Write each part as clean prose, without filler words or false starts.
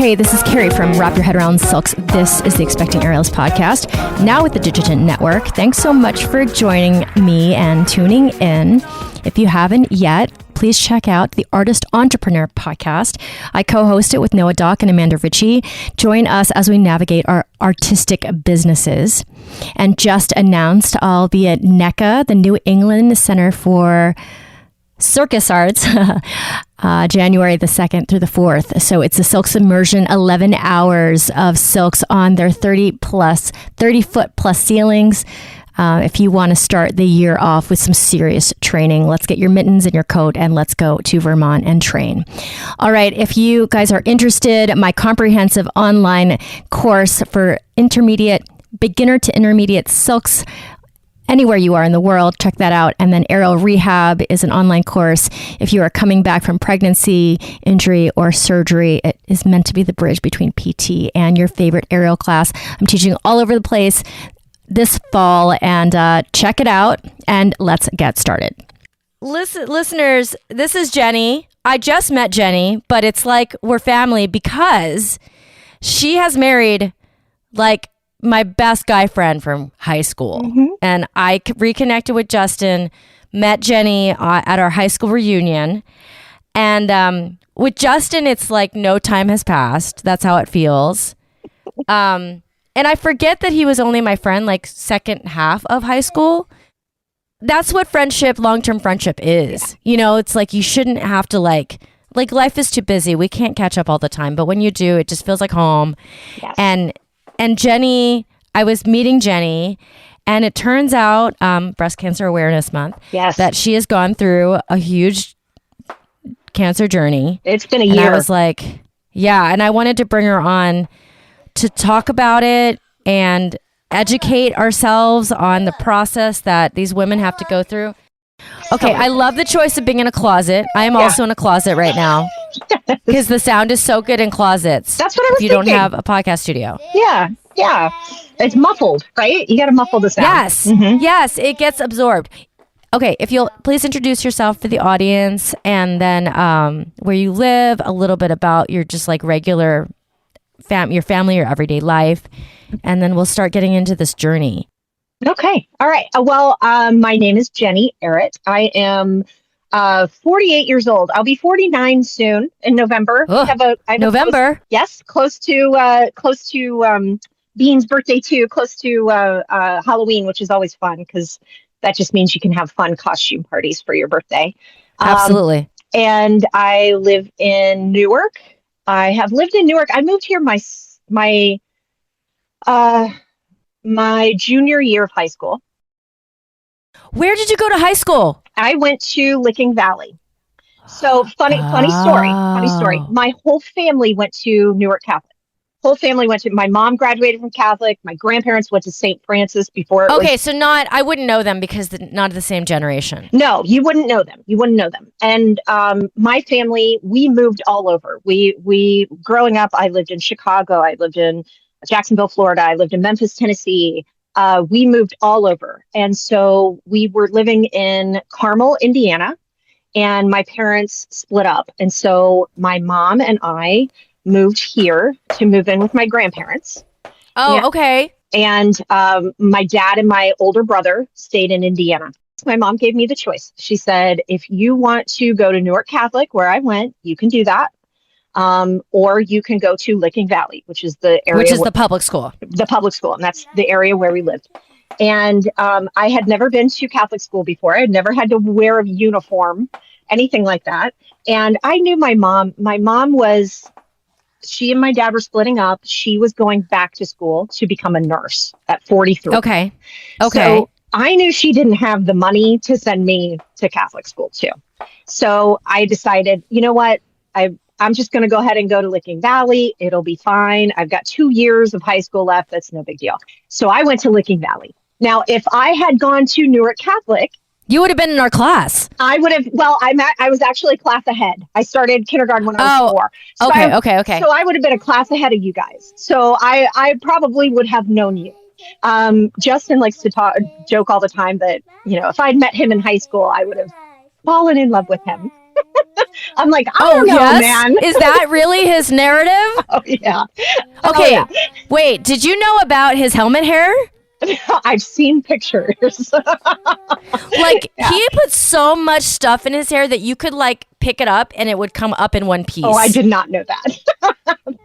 Hey, this is Carrie from Wrap Your Head Around Silks. This is the Expecting Aerials podcast, now with the Digitant Network. Thanks so much for joining me and tuning in. If you haven't yet, please check out the Artist Entrepreneur podcast. I co-host it with Noah Dock and Amanda Ritchie. Join us as we navigate our artistic businesses. And just announced, I'll be at NECA, the New England Center for Circus Arts, January the 2nd through the 4th. So it's a silks immersion, 11 hours of silks on their 30 foot plus ceilings. If you want to start the year off with some serious training, let's get your mittens and your coat and let's go to Vermont and train. All right. If you guys are interested, my comprehensive online course for beginner to intermediate silks, anywhere you are in the world, check that out. And then Aerial Rehab is an online course. If you are coming back from pregnancy, injury, or surgery, it is meant to be the bridge between PT and your favorite aerial class. I'm teaching all over the place this fall, and check it out, and let's get started. Listeners, this is Jenny. I just met Jenny, but it's like we're family because she has married like my best guy friend from high school. Mm-hmm. And I reconnected with Justin, met Jenny at our high school reunion. And with Justin, it's like no time has passed. That's how it feels. And I forget that he was only my friend like second half of high school. That's what long-term friendship is. Yeah. You know, it's like you shouldn't have to like life is too busy. We can't catch up all the time. But when you do, it just feels like home. Yes. And Jenny, I was meeting Jenny, and it turns out, Breast Cancer Awareness Month, yes, that she has gone through a huge cancer journey. It's been a year. And I was like, yeah, and I wanted to bring her on to talk about it and educate ourselves on the process that these women have to go through. Okay, I love the choice of being in a closet. I am also in a closet right now because the sound is so good in closets. That's what I was thinking. If you don't have a podcast studio. Yeah. It's muffled, right? You got to muffle the sound. Yes. Mm-hmm. Yes, it gets absorbed. Okay, if you'll please introduce yourself for the audience, and then where you live, a little bit about your just like regular your family, your everyday life, and then we'll start getting into this journey. Okay. All right. Well, my name is Jenny Ehret. I am 48 years old. I'll be 49 soon in November. I have November. Close to Bean's birthday too. Close to Halloween, which is always fun because that just means you can have fun costume parties for your birthday. Absolutely. And I live in Newark. I have lived in Newark. I moved here my junior year of high school. Where did you go to high school? I went to Licking Valley. So funny story. My whole family went to Newark Catholic. My mom graduated from Catholic. My grandparents went to St. Francis before. I wouldn't know them because not the same generation. No, you wouldn't know them. And my family, we moved all over. We growing up, I lived in Chicago. I lived in Jacksonville, Florida. I lived in Memphis, Tennessee. We moved all over. And so we were living in Carmel, Indiana, and my parents split up. And so my mom and I moved here to move in with my grandparents. Oh, okay. And my dad and my older brother stayed in Indiana. My mom gave me the choice. She said, if you want to go to Newark Catholic, where I went, you can do that. Or you can go to Licking Valley, which is the area. Which is the public school. The public school. And that's the area where we lived. And I had never been to Catholic school before. I had never had to wear a uniform, anything like that. And I knew my mom. She and my dad were splitting up. She was going back to school to become a nurse at 43. Okay. So I knew she didn't have the money to send me to Catholic school too. So I decided, you know what? I'm just going to go ahead and go to Licking Valley. It'll be fine. I've got 2 years of high school left. That's no big deal. So I went to Licking Valley. Now, if I had gone to Newark Catholic, you would have been in our class. I would have. Well, I was actually class ahead. I started kindergarten when I was 4. So Okay. So I would have been a class ahead of you guys. So I probably would have known you. Justin likes to joke all the time that, if I'd met him in high school, I would have fallen in love with him. I'm like, I don't know, man. Is that really his narrative? Oh, yeah. Okay. Oh, yeah. Wait, did you know about his helmet hair? I've seen pictures. Like, he put so much stuff in his hair that you could, like, pick it up and it would come up in one piece. Oh, I did not know that.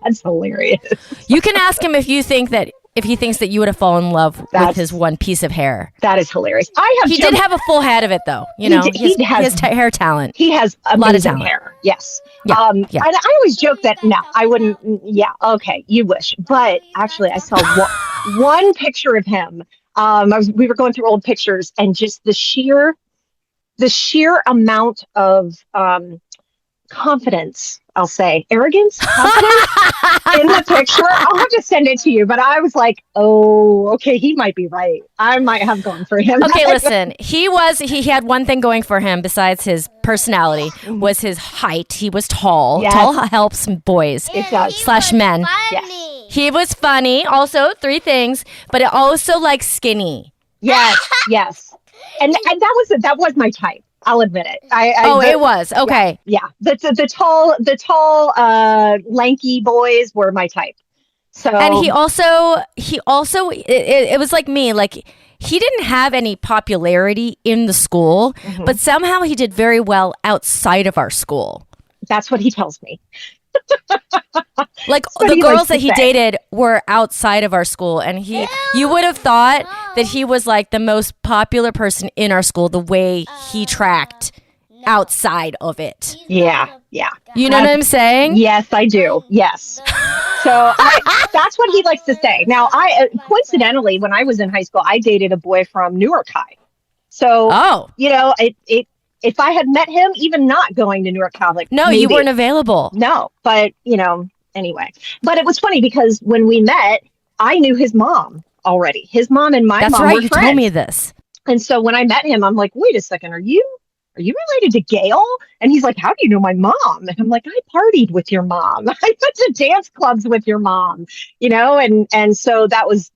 That's hilarious. You can ask him if he thinks that you would have fallen in love with his one piece of hair. That is hilarious. He did have a full head of it, though. You know, he has hair talent. He has a lot of talent. Hair. Yes. Yeah. And I always joke that no, I wouldn't. Yeah. Okay. You wish, but actually, I saw one picture of him. We were going through old pictures, and just the sheer amount of confidence, I'll say, arrogance, confidence in the picture. I'll have to send it to you. But I was like, oh, okay, he might be right. I might have gone for him. Okay, listen, he had one thing going for him besides his personality, was his height. He was tall. Yes. Tall helps boys. It does. / men. Yes. He was funny. Also, 3 things, but it also like skinny. Yes, yes. And that was my type. I'll admit it. It was. Okay. Yeah. The tall, lanky boys were my type. So, and he also, it was like me, like he didn't have any popularity in the school, but somehow he did very well outside of our school. That's what he tells me. Like the girls that he dated were outside of our school, and you would have thought that he was like the most popular person in our school the way he tracked outside of it. Yeah, yeah. You know what I'm saying? Yes, I do. Yes. So that's what he likes to say. Now, coincidentally, when I was in high school, I dated a boy from Newark High. So, you know, if I had met him, even not going to Newark Catholic. No, maybe. You weren't available. No, but, you know, anyway. But it was funny because when we met, I knew his mom already. His mom and my mom were friends. That's right, you told me this. And so when I met him, I'm like, wait a second, are you related to Gail? And he's like, how do you know my mom? And I'm like, I partied with your mom. I went to dance clubs with your mom, you know? And so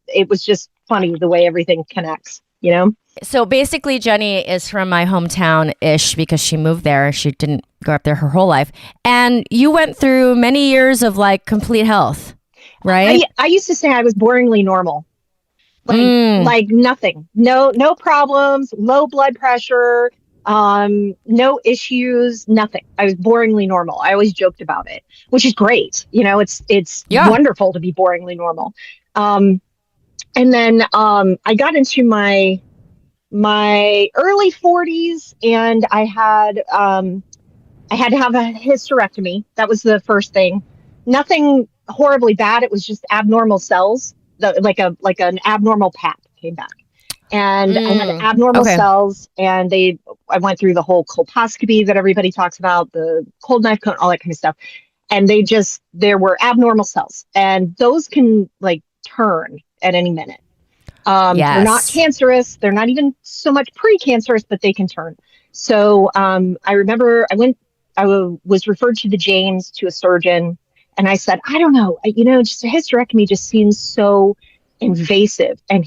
it was just funny the way everything connects, you know? So basically, Jenny is from my hometown-ish because she moved there. She didn't grow up there her whole life. And you went through many years of like complete health, right? I used to say I was boringly normal. Like nothing. No problems, low blood pressure, no issues, nothing. I was boringly normal. I always joked about it, which is great. You know, it's wonderful to be boringly normal. And then I got into my early 40s, and I had to have a hysterectomy. That was the first thing. Nothing horribly bad. It was just abnormal cells, like an abnormal pap came back, and I had abnormal cells. And I went through the whole colposcopy that everybody talks about, the cold knife cone, all that kind of stuff. And there were abnormal cells, and those can like turn at any minute. They're not cancerous. They're not even so much precancerous, but they can turn. So I remember I was referred to the James to a surgeon, and I said, I don't know, just a hysterectomy just seems so invasive. And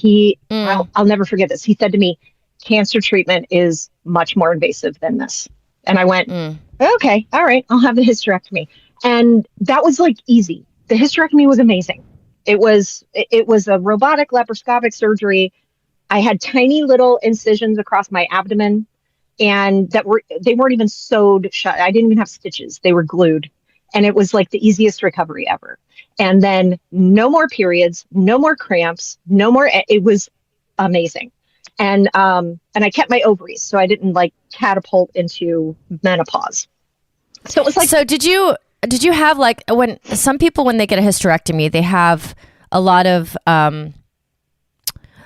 I'll never forget this. He said to me, cancer treatment is much more invasive than this. And I went, okay, all right, I'll have the hysterectomy. And that was like easy. The hysterectomy was amazing. It was a robotic laparoscopic surgery. I had tiny little incisions across my abdomen, and they weren't even sewed shut. I didn't even have stitches. They were glued. And it was like the easiest recovery ever. And then no more periods, no more cramps, no more. It was amazing. And I kept my ovaries, so I didn't like catapult into menopause. So it was like. So did you have like when they get a hysterectomy, they have a lot of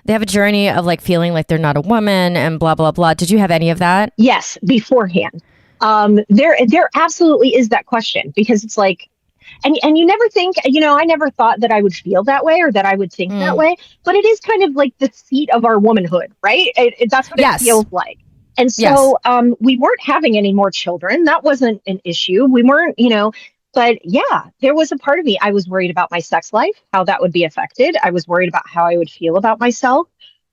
they have a journey of like feeling like they're not a woman and blah blah blah. Did you have any of that? Yes, beforehand. There absolutely is that question, because it's like, and you never think, I never thought that I would feel that way or that I would think that way, but it is kind of like the seat of our womanhood, right? That's what it feels like. And so we weren't having any more children. That wasn't an issue. We weren't, but yeah, there was a part of me. I was worried about my sex life, how that would be affected. I was worried about how I would feel about myself,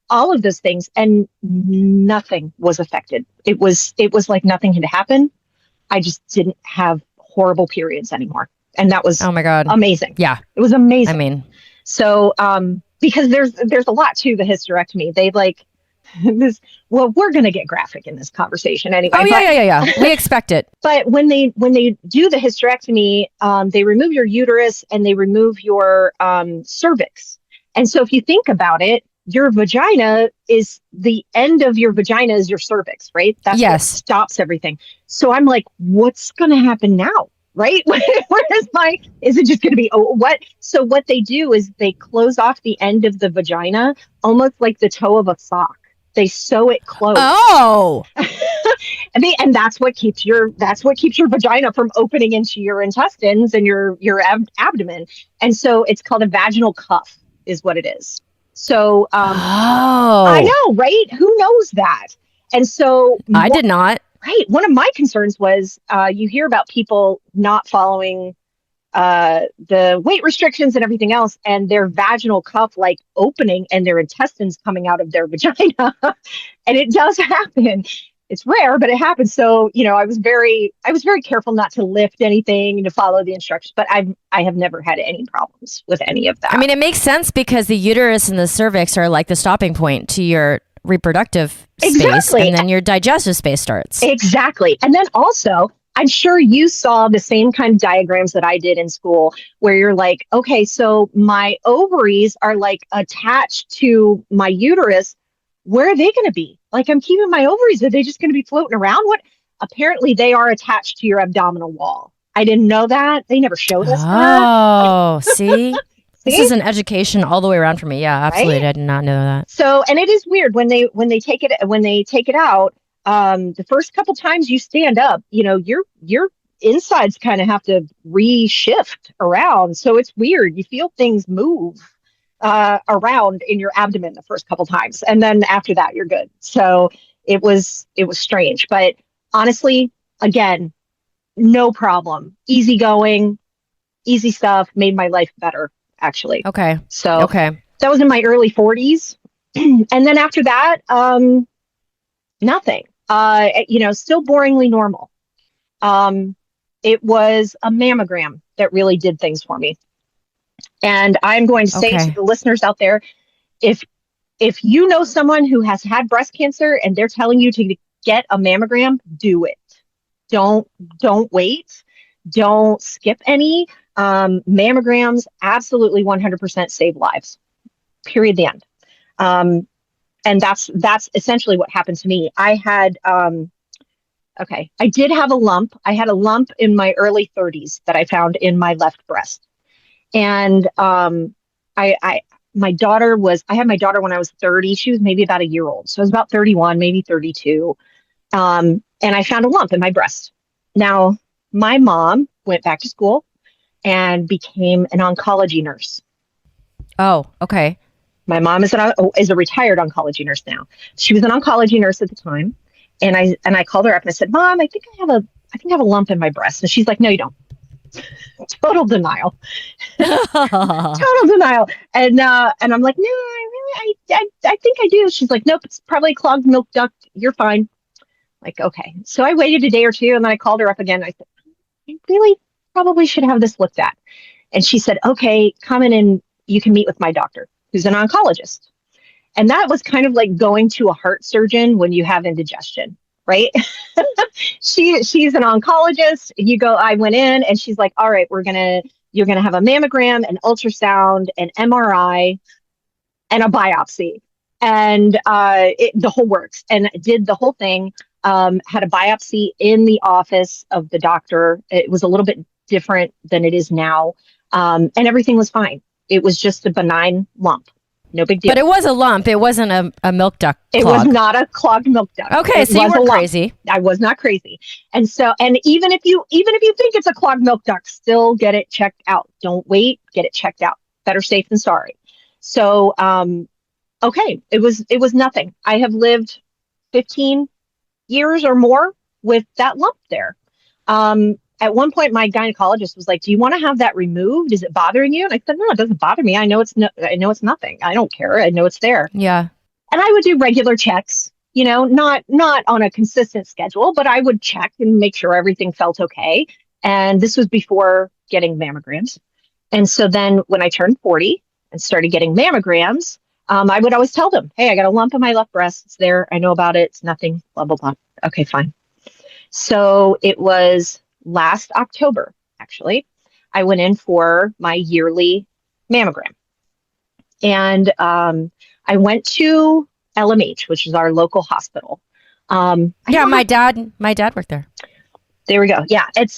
all of those things. And nothing was affected. It was like nothing had happened. I just didn't have horrible periods anymore. And that was Oh my God. amazing. Yeah. It was amazing. I mean, so because there's a lot to the hysterectomy. They like this. Well, we're going to get graphic in this conversation anyway. oh yeah. We expect it. But when they do the hysterectomy, they remove your uterus and they remove your cervix. And so if you think about it, your vagina is the end of your vagina is your cervix, right? That's what stops everything. So I'm like, what's going to happen now? Right? Is it just going to be, what? So what they do is they close off the end of the vagina, almost like the toe of a sock. They sew it closed. Oh, and that's what keeps your vagina from opening into your intestines and your abdomen. And so it's called a vaginal cuff is what it is. So I know, right? Who knows that? And so I did not. Right. One of my concerns was you hear about people not following the weight restrictions and everything else, and their vaginal cuff like opening and their intestines coming out of their vagina. And it does happen. It's rare, but it happens. So, I was very careful not to lift anything and to follow the instructions, but I have never had any problems with any of that. I mean, it makes sense because the uterus and the cervix are like the stopping point to your reproductive space, and then your digestive space starts. Exactly. And then also, I'm sure you saw the same kind of diagrams that I did in school where you're like, okay, so my ovaries are like attached to my uterus. Where are they going to be? Like, I'm keeping my ovaries. Are they just going to be floating around? What? Apparently they are attached to your abdominal wall. I didn't know that. They never showed us that. Oh, see? This is an education all the way around for me. Yeah, absolutely. Right? I did not know that. So, and it is weird when they take it out. The first couple times you stand up, your insides kind of have to reshift around. So it's weird. You feel things move around in your abdomen the first couple times, and then after that you're good. So it was strange, but honestly, again, no problem. Easy going, easy stuff. Made my life better. Actually. Okay. So that was in my early 40s. And then after that, nothing, still boringly normal. It was a mammogram that really did things for me. And I'm going to say to the listeners out there, if you know someone who has had breast cancer and they're telling you to get a mammogram, do it. Don't wait. Don't skip any. Mammograms absolutely 100% save lives. Period. The end. And that's essentially what happened to me. I had, I did have a lump. I had a lump in my early 30s that I found in my left breast. And, I had my daughter when I was 30. She was maybe about a year old. So I was about 31, maybe 32. And I found a lump in my breast. Now, my mom went back to school and became an oncology nurse. Oh, okay. My mom is a retired oncology nurse now. She was an oncology nurse at the time, and I called her up and I said, "Mom, I think I have a lump in my breast." And she's like, "No, you don't." Total denial. Total denial. And I'm like, "No, I think I do." She's like, "Nope, it's probably a clogged milk duct. You're fine." Like, okay. So I waited a day or two, and then I called her up again. I said, "I really probably should have this looked at." And she said, "Okay, come in and you can meet with my doctor, who's an oncologist." And that was kind of like going to a heart surgeon when you have indigestion, right? She's an oncologist. I went in and she's like, "All right, you're going to have a mammogram, an ultrasound, an MRI, and a biopsy." And the whole works, and did the whole thing. Had a biopsy in the office of the doctor. It was a little bit different than it is now. And everything was fine. It was just a benign lump. No big deal. But it was a lump. It wasn't a milk duct clog. It was not a clogged milk duct. Okay, so you weren't crazy. I was not crazy. And even if you think it's a clogged milk duct, still get it checked out. Don't wait. Get it checked out. Better safe than sorry. So, it was nothing. I have lived 15 years or more with that lump there. At one point, my gynecologist was like, "Do you want to have that removed? Is it bothering you?" And I said, "No, it doesn't bother me. I know it's nothing. I don't care. I know it's there." Yeah. And I would do regular checks, not on a consistent schedule, but I would check and make sure everything felt okay. And this was before getting mammograms. And so then when I turned 40 and started getting mammograms, I would always tell them, hey, I got a lump in my left breast. It's there. I know about it. It's nothing, blah, blah, blah. Okay, fine. So it was last October, actually, I went in for my yearly mammogram. And I went to LMH, which is our local hospital. My dad worked there. There we go. Yeah, it has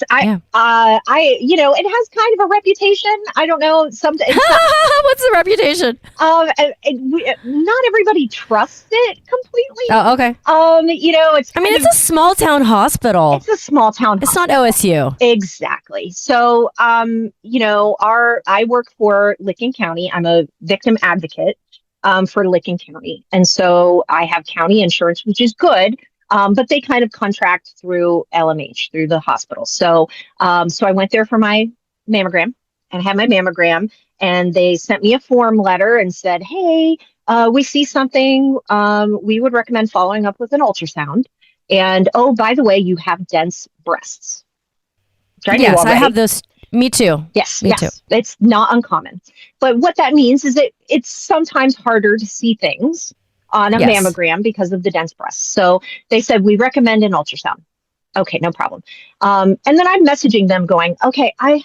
kind of a reputation. I don't know. What's the reputation? Not everybody trusts it completely. Oh, okay. It's a small town hospital. It's a small town. It's not OSU. Exactly. So, I work for Licking County. I'm a victim advocate for Licking County, and so I have county insurance, which is good. But they kind of contract through LMH, through the hospital. So I went there for my mammogram and had my mammogram, and they sent me a form letter and said, hey, we see something. We would recommend following up with an ultrasound. And, oh, by the way, you have dense breasts. Yes, I have those. Me too. Yes, me too. It's not uncommon. But what that means is that it's sometimes harder to see things on a mammogram because of the dense breasts. So they said, we recommend an ultrasound. Okay, no problem. And then I'm messaging them going, okay, I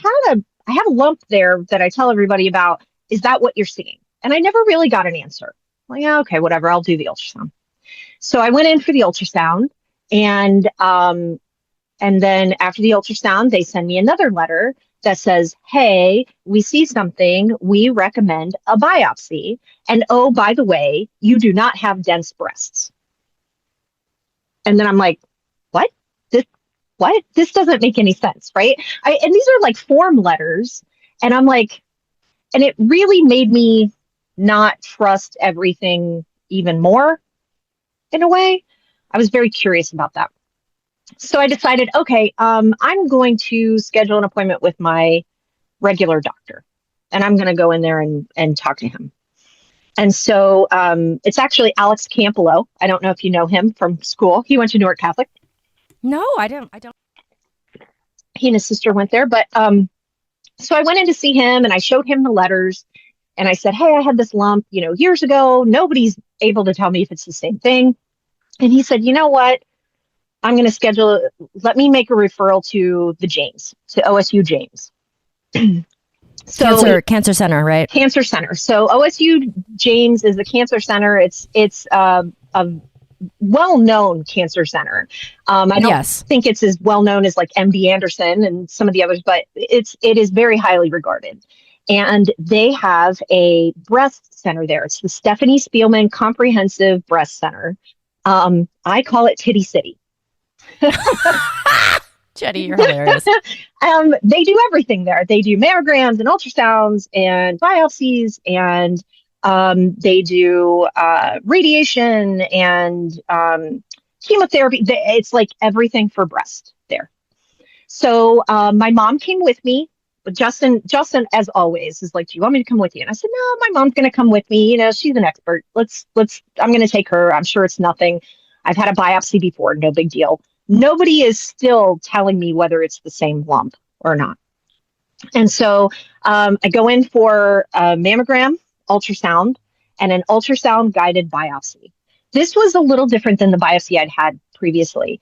have a lump there that I tell everybody about. Is that what you're seeing? And I never really got an answer. Like, yeah, okay, whatever, I'll do the ultrasound. So I went in for the ultrasound, and then after the ultrasound, they send me another letter that says, hey, we see something, we recommend a biopsy. And oh, by the way, you do not have dense breasts. And then I'm like, what? This doesn't make any sense, right? And these are like form letters. And I'm like, and it really made me not trust everything even more in a way. I was very curious about that. So I decided, okay, I'm going to schedule an appointment with my regular doctor, and I'm going to go in there and talk to him. And so it's actually Alex Campolo. I don't know if you know him from school. He went to Newark Catholic. No, I don't. He and his sister went there. But so I went in to see him, and I showed him the letters, and I said, hey, I had this lump, years ago. Nobody's able to tell me if it's the same thing. And he said, you know what? I'm going to let me make a referral to to OSU James. Cancer center, right? Cancer center. So OSU James is the cancer center. It's a well-known cancer center. I don't think it's as well-known as like MD Anderson and some of the others, but it is very highly regarded. And they have a breast center there. It's the Stephanie Spielman Comprehensive Breast Center. I call it Titty City. Jenny, you're hilarious. They do everything there. They do mammograms and ultrasounds and biopsies, and they do radiation and chemotherapy. It's like everything for breast there. So my mom came with me. But Justin, as always, is like, do you want me to come with you? And I said, no, my mom's going to come with me. She's an expert. I'm going to take her. I'm sure it's nothing. I've had a biopsy before. No big deal. Nobody is still telling me whether it's the same lump or not. And so I go in for a mammogram, ultrasound, and an ultrasound guided biopsy. This was a little different than the biopsy I'd had previously.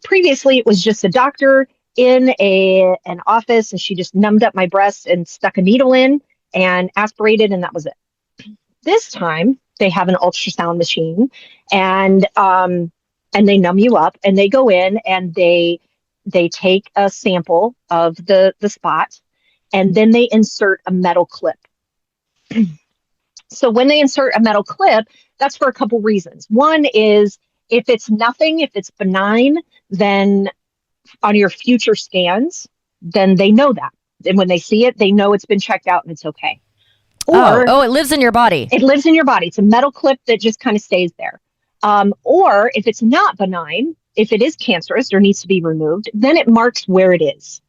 Previously, it was just a doctor in an office, and she just numbed up my breast and stuck a needle in and aspirated, and that was it. This time, they have an ultrasound machine, and they numb you up, and they go in and they take a sample of the spot, and then they insert a metal clip. So when they insert a metal clip, that's for a couple reasons. One is if it's nothing, if it's benign, then on your future scans, then they know that. And when they see it, they know it's been checked out and it's okay. Or it lives in your body. It lives in your body. It's a metal clip that just kind of stays there. Or if it's not benign, if it is cancerous or needs to be removed, then it marks where it is.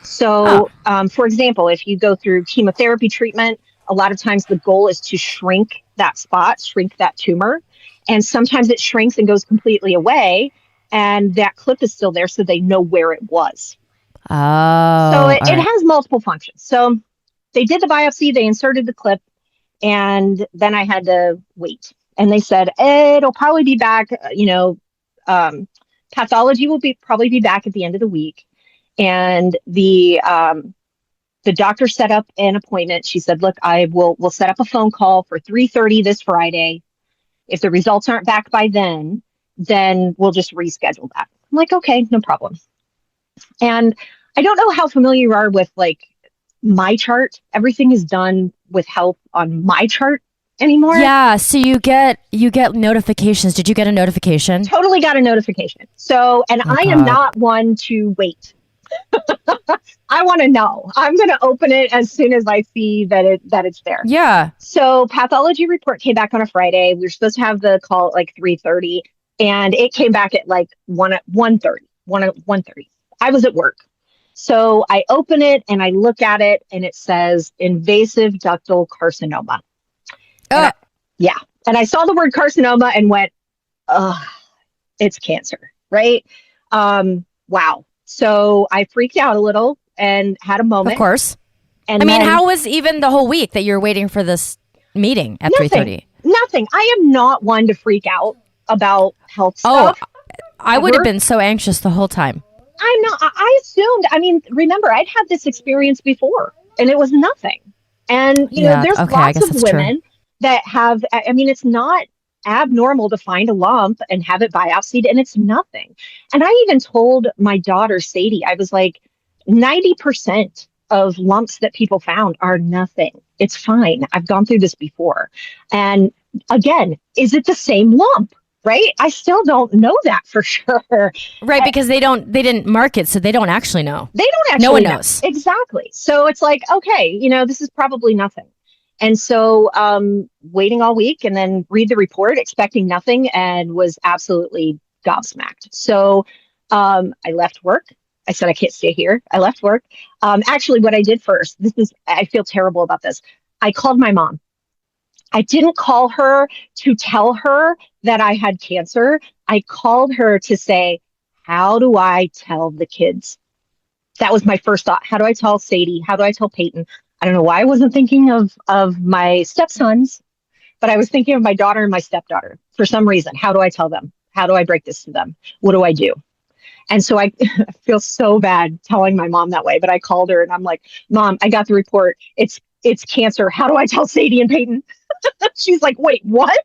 So, for example, if you go through chemotherapy treatment, a lot of times the goal is to shrink that spot, shrink that tumor. And sometimes it shrinks and goes completely away. And that clip is still there so they know where it was. Oh, So all it right. has multiple functions. So they did the biopsy, they inserted the clip, and then I had to wait. And they said, it'll probably be back, pathology will probably be back at the end of the week. And the doctor set up an appointment. She said, look, we'll set up a phone call for 3:30 this Friday. If the results aren't back by then we'll just reschedule that. I'm like, okay, no problem. And I don't know how familiar you are with like my chart. Everything is done with help on my chart anymore. Yeah, so you get notifications. Did you get a notification? Totally got a notification. So, and Oh I am God. not one to wait. I want to know. I'm going to open it as soon as I see that it's there. Yeah. So pathology report came back on a Friday. We were supposed to have the call at like 3:30, and it came back at like 1:30. I was at work. So I open it and I look at it and it says invasive ductal carcinoma. Yeah. And I saw the word carcinoma and went, it's cancer, right? Wow. So I freaked out a little and had a moment. Of course. And I mean, how was even the whole week that you're waiting for this meeting at 3:30? Nothing. I am not one to freak out about health stuff. I would have been so anxious the whole time. I'm not. I assumed. I mean, remember, I'd had this experience before, and it was nothing. And there's lots of women that have. I mean, it's not abnormal to find a lump and have it biopsied, and it's nothing. And I even told my daughter Sadie, I was like, 90% of lumps that people found are nothing. It's fine. I've gone through this before. And again, is it the same lump? Right? I still don't know that for sure. Right, because they didn't mark it, so they don't actually know. They don't actually know. No one know. knows. Exactly. So it's like, okay, this is probably nothing. And so waiting all week and then read the report, expecting nothing, and was absolutely gobsmacked. So I left work. I said, I can't stay here. I left work. Actually, what I did first, I feel terrible about this. I called my mom. I didn't call her to tell her that I had cancer. I called her to say, how do I tell the kids? That was my first thought. How do I tell Sadie? How do I tell Peyton? I don't know why I wasn't thinking of my stepsons, but I was thinking of my daughter and my stepdaughter for some reason. How do I tell them? How do I break this to them? What do I do? And so I feel so bad telling my mom that way, but I called her and I'm like, Mom, I got the report. It's cancer. How do I tell Sadie and Peyton? She's like, wait, what?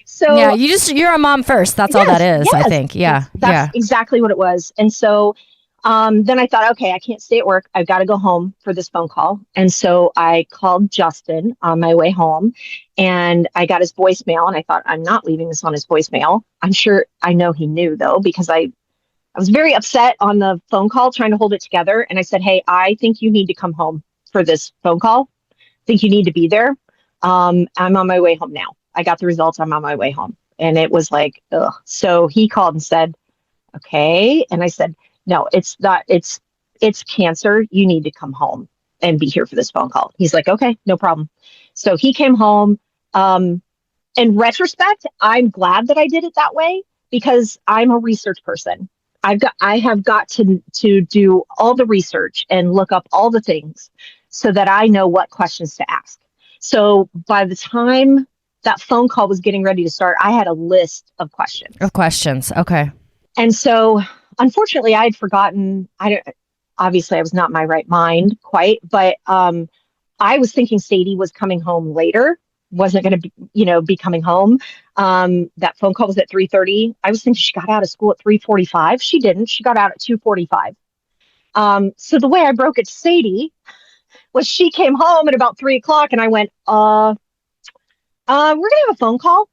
So yeah, you're a mom first. That's all that is, I think. Yeah. That's exactly what it was. And so then I thought, okay, I can't stay at work. I've got to go home for this phone call. And so I called Justin on my way home and I got his voicemail and I thought, I'm not leaving this on his voicemail. I know he knew though, because I was very upset on the phone call trying to hold it together. And I said, hey, I think you need to come home for this phone call. I think you need to be there. I'm on my way home now. I got the results. I'm on my way home. And it was like, ugh. So he called and said, okay. And I said, no, it's not. It's cancer. You need to come home and be here for this phone call. He's like, okay, no problem. So he came home. In retrospect, I'm glad that I did it that way because I'm a research person. I have got to do all the research and look up all the things so that I know what questions to ask. So by the time that phone call was getting ready to start, I had a list of questions. Okay. And so unfortunately I had forgotten, obviously I was not in my right mind quite, but I was thinking Sadie was coming home later, wasn't going to be coming home. That phone call was at 3:30. I was thinking she got out of school at 3:45. She didn't. She got out at 2:45. So the way I broke it to Sadie was she came home at about 3:00 and I went, we're going to have a phone call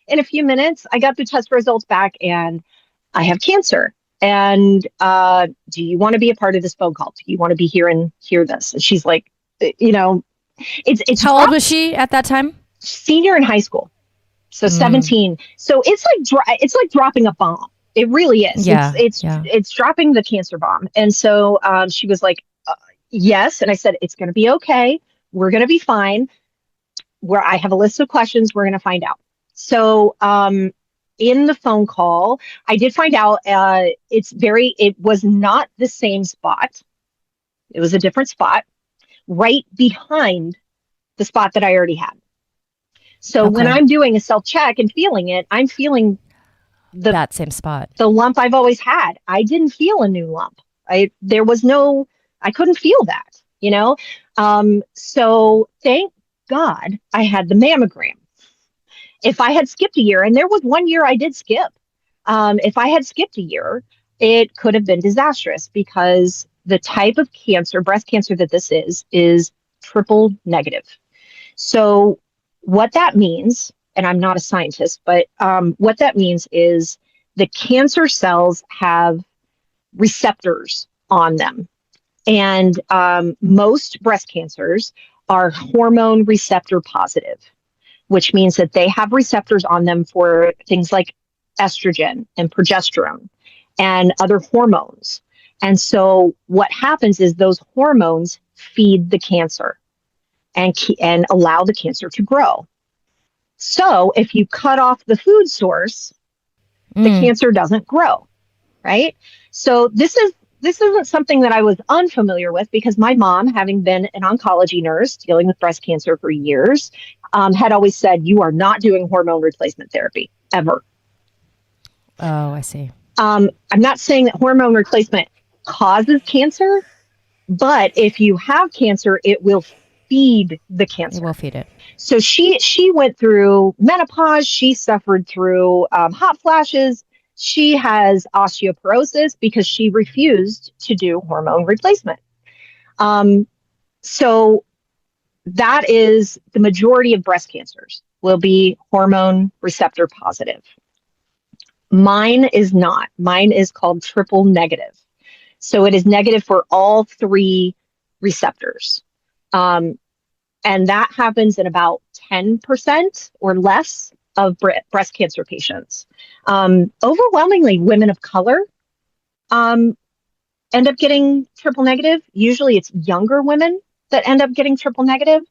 in a few minutes. I got the test results back and I have cancer. And do you want to be a part of this phone call? Do you want to be here and hear this? And she's like, it's how old was she at that time? Senior in high school. So 17. So it's like dropping a bomb. It really is. Yeah, it's dropping the cancer bomb. And so she was like, yes. And I said, it's going to be okay. We're going to be fine. Where I have a list of questions, we're going to find out. So in the phone call, I did find out it was not the same spot. It was a different spot right behind the spot that I already had. So when I'm doing a self-check and feeling it, I'm feeling that same spot, the lump I've always had. I didn't feel a new lump. I couldn't feel that, So thank God I had the mammogram. If I had skipped a year, and there was one year I did skip, if I had skipped a year, it could have been disastrous because the type of cancer, breast cancer that this is triple negative. So what that means, and I'm not a scientist, but what that means is the cancer cells have receptors on them. And most breast cancers are hormone receptor positive, which means that they have receptors on them for things like estrogen and progesterone and other hormones. And so what happens is those hormones feed the cancer and allow the cancer to grow. So if you cut off the food source, the cancer doesn't grow, right? So this isn't something that I was unfamiliar with because my mom, having been an oncology nurse dealing with breast cancer for years, had always said, you are not doing hormone replacement therapy ever. Oh, I see. I'm not saying that hormone replacement causes cancer, but if you have cancer, it will feed the cancer. It will feed it. So she went through menopause. She suffered through hot flashes. She has osteoporosis because she refused to do hormone replacement. So that is the majority of breast cancers will be hormone receptor positive. Mine is not. Mine is called triple negative. So it is negative for all three receptors. And that happens in about 10% or less of breast cancer patients. Overwhelmingly, women of color end up getting triple negative. Usually it's younger women that end up getting triple negative.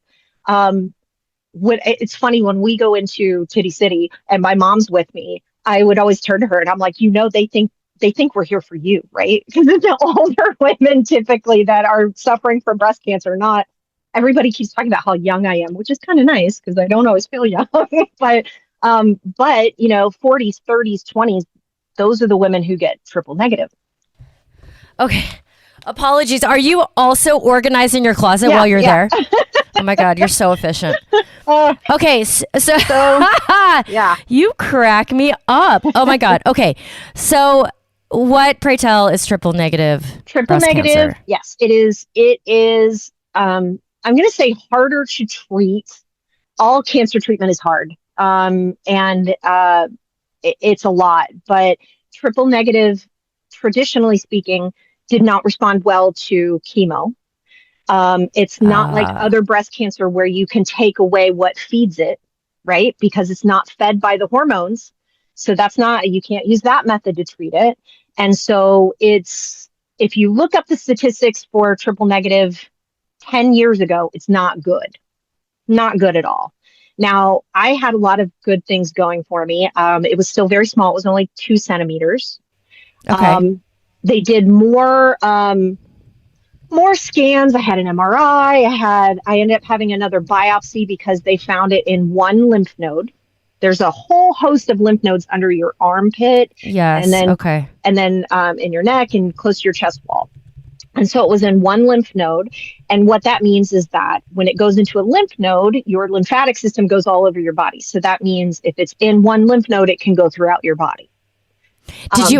It's funny when we go into Titty City and my mom's with me, I would always turn to her and I'm like, they think we're here for you, right? Because it's the older women typically that are suffering from breast cancer, not everybody keeps talking about how young I am, which is kind of nice because I don't always feel young. but 40s, 30s, 20s, those are the women who get triple negative. Okay. Apologies. Are you also organizing your closet while you're there? Oh my God, you're so efficient. Okay, so yeah, you crack me up. Oh my God. Okay, so what, pray tell, is triple negative? Triple negative. Cancer? Yes, it is. It is. I'm going to say harder to treat. All cancer treatment is hard, and it's a lot. But triple negative, traditionally speaking, did not respond well to chemo. It's not like other breast cancer where you can take away what feeds it, right? Because it's not fed by the hormones. So you can't use that method to treat it. And so if you look up the statistics for triple negative 10 years ago, it's not good. Not good at all. Now, I had a lot of good things going for me. It was still very small. It was only 2 centimeters. Okay. They did more scans. I had an MRI. I ended up having another biopsy because they found it in one lymph node. There's a whole host of lymph nodes under your armpit. Yes. And then in your neck and close to your chest wall. And so it was in one lymph node. And what that means is that when it goes into a lymph node, your lymphatic system goes all over your body. So that means if it's in one lymph node, it can go throughout your body. Did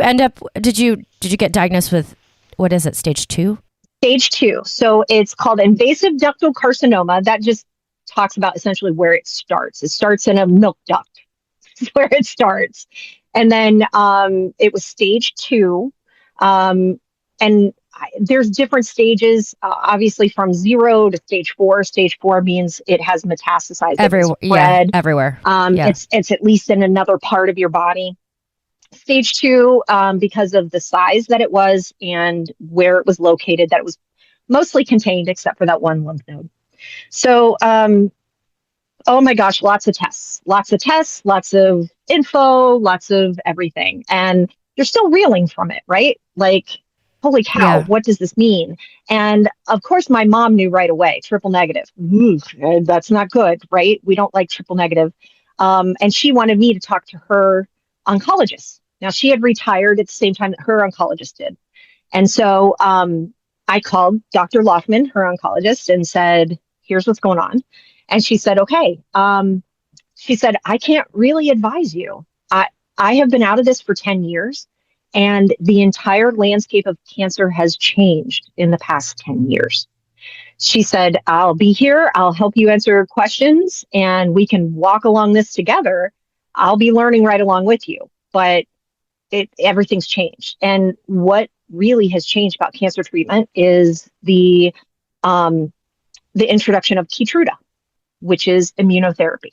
you get diagnosed with, what is it, stage 2? Stage 2. So it's called invasive ductal carcinoma. That just talks about essentially where it starts. It starts in a milk duct. That's where it starts. And then it was stage 2. And there's different stages, obviously from 0 to stage 4. Stage 4 means it has metastasized everywhere. Everywhere. It's at least in another part of your body. Stage 2, because of the size that it was and where it was located, that it was mostly contained except for that one lymph node. So Oh my gosh, lots of tests, lots of info, lots of everything. And you're still reeling from it, right? Like, holy cow, Yeah. what does this mean? And of course, my mom knew right away, triple negative. That's not good, right? We don't like triple negative. And she wanted me to talk to her oncologist. Now, she had retired at the same time that her oncologist did. And so I called Dr. Loftman, her oncologist, and said, here's what's going on. And she said, okay. She said, I can't really advise you. I have been out of this for 10 years, and the entire landscape of cancer has changed in the past 10 years. She said, I'll be here. I'll help you answer questions, and we can walk along this together. I'll be learning right along with you. But everything's changed. And what really has changed about cancer treatment is the introduction of Keytruda, which is immunotherapy.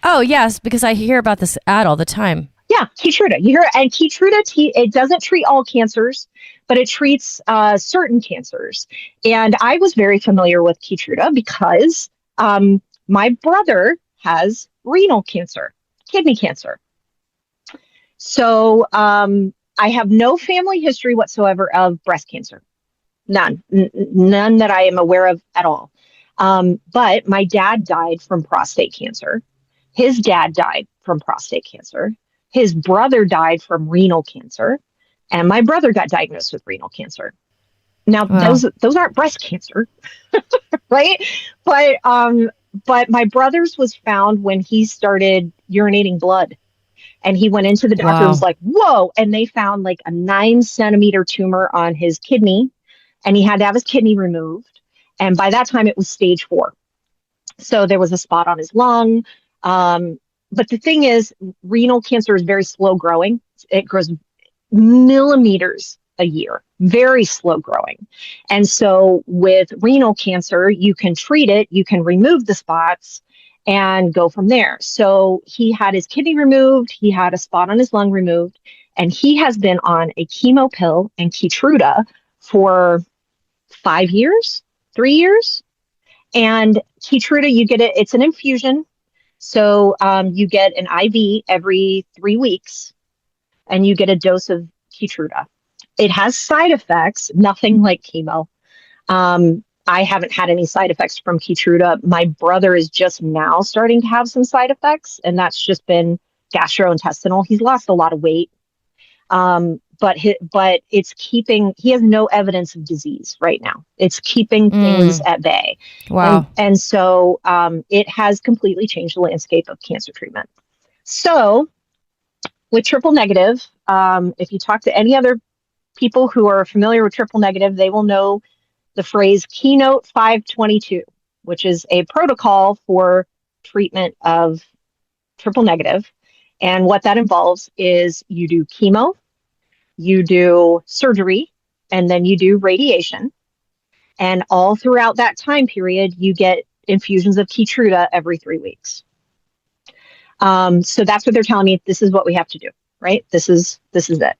Oh, yes, because I hear about this ad all the time. Yeah, Keytruda. You hear, and Keytruda, it doesn't treat all cancers, but it treats certain cancers. And I was very familiar with Keytruda because my brother has renal cancer, kidney cancer. So I have no family history whatsoever of breast cancer. None that I am aware of at all. But my dad died from prostate cancer. His dad died from prostate cancer. His brother died from renal cancer. And my brother got diagnosed with renal cancer. Now, Wow. those aren't breast cancer, right? But my brother's was found when he started urinating blood. And he went into the doctor and was like, whoa. And they found like a 9 centimeter tumor on his kidney. And he had to have his kidney removed. And by that time, it was stage 4. So there was a spot on his lung. But the thing is, renal cancer is very slow growing. It grows millimeters a year, very slow growing. And so with renal cancer, you can treat it, you can remove the spots and go from there. So he had his kidney removed, he had a spot on his lung removed, and he has been on a chemo pill and Keytruda for 5 years, 3 years. And Keytruda, you get it, it's an infusion. So you get an IV every 3 weeks and you get a dose of Keytruda. It has side effects, nothing like chemo. I haven't had any side effects from Keytruda. My brother is just now starting to have some side effects, and that's just been gastrointestinal. He's lost a lot of weight. But it's keeping, he has no evidence of disease right now. It's keeping things at bay. Wow. And so it has completely changed the landscape of cancer treatment. So with triple negative, if you talk to any other people who are familiar with triple negative, they will know the phrase Keynote 522, which is a protocol for treatment of triple negative. And what that involves is you do chemo, you do surgery, and then you do radiation. And all throughout that time period, you get infusions of Keytruda every 3 weeks. So that's what they're telling me. This is what we have to do, right? This is it.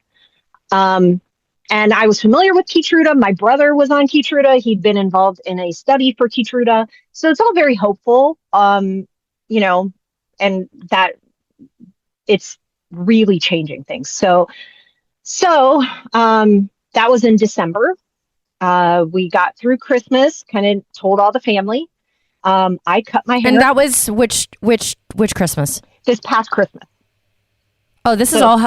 And I was familiar with Keytruda. My brother was on Keytruda. He'd been involved in a study for Keytruda. So it's all very hopeful, and that it's really changing things. So that was in December. We got through Christmas, kind of told all the family. I cut my hair. And that was which Christmas? This past Christmas. Oh, this has all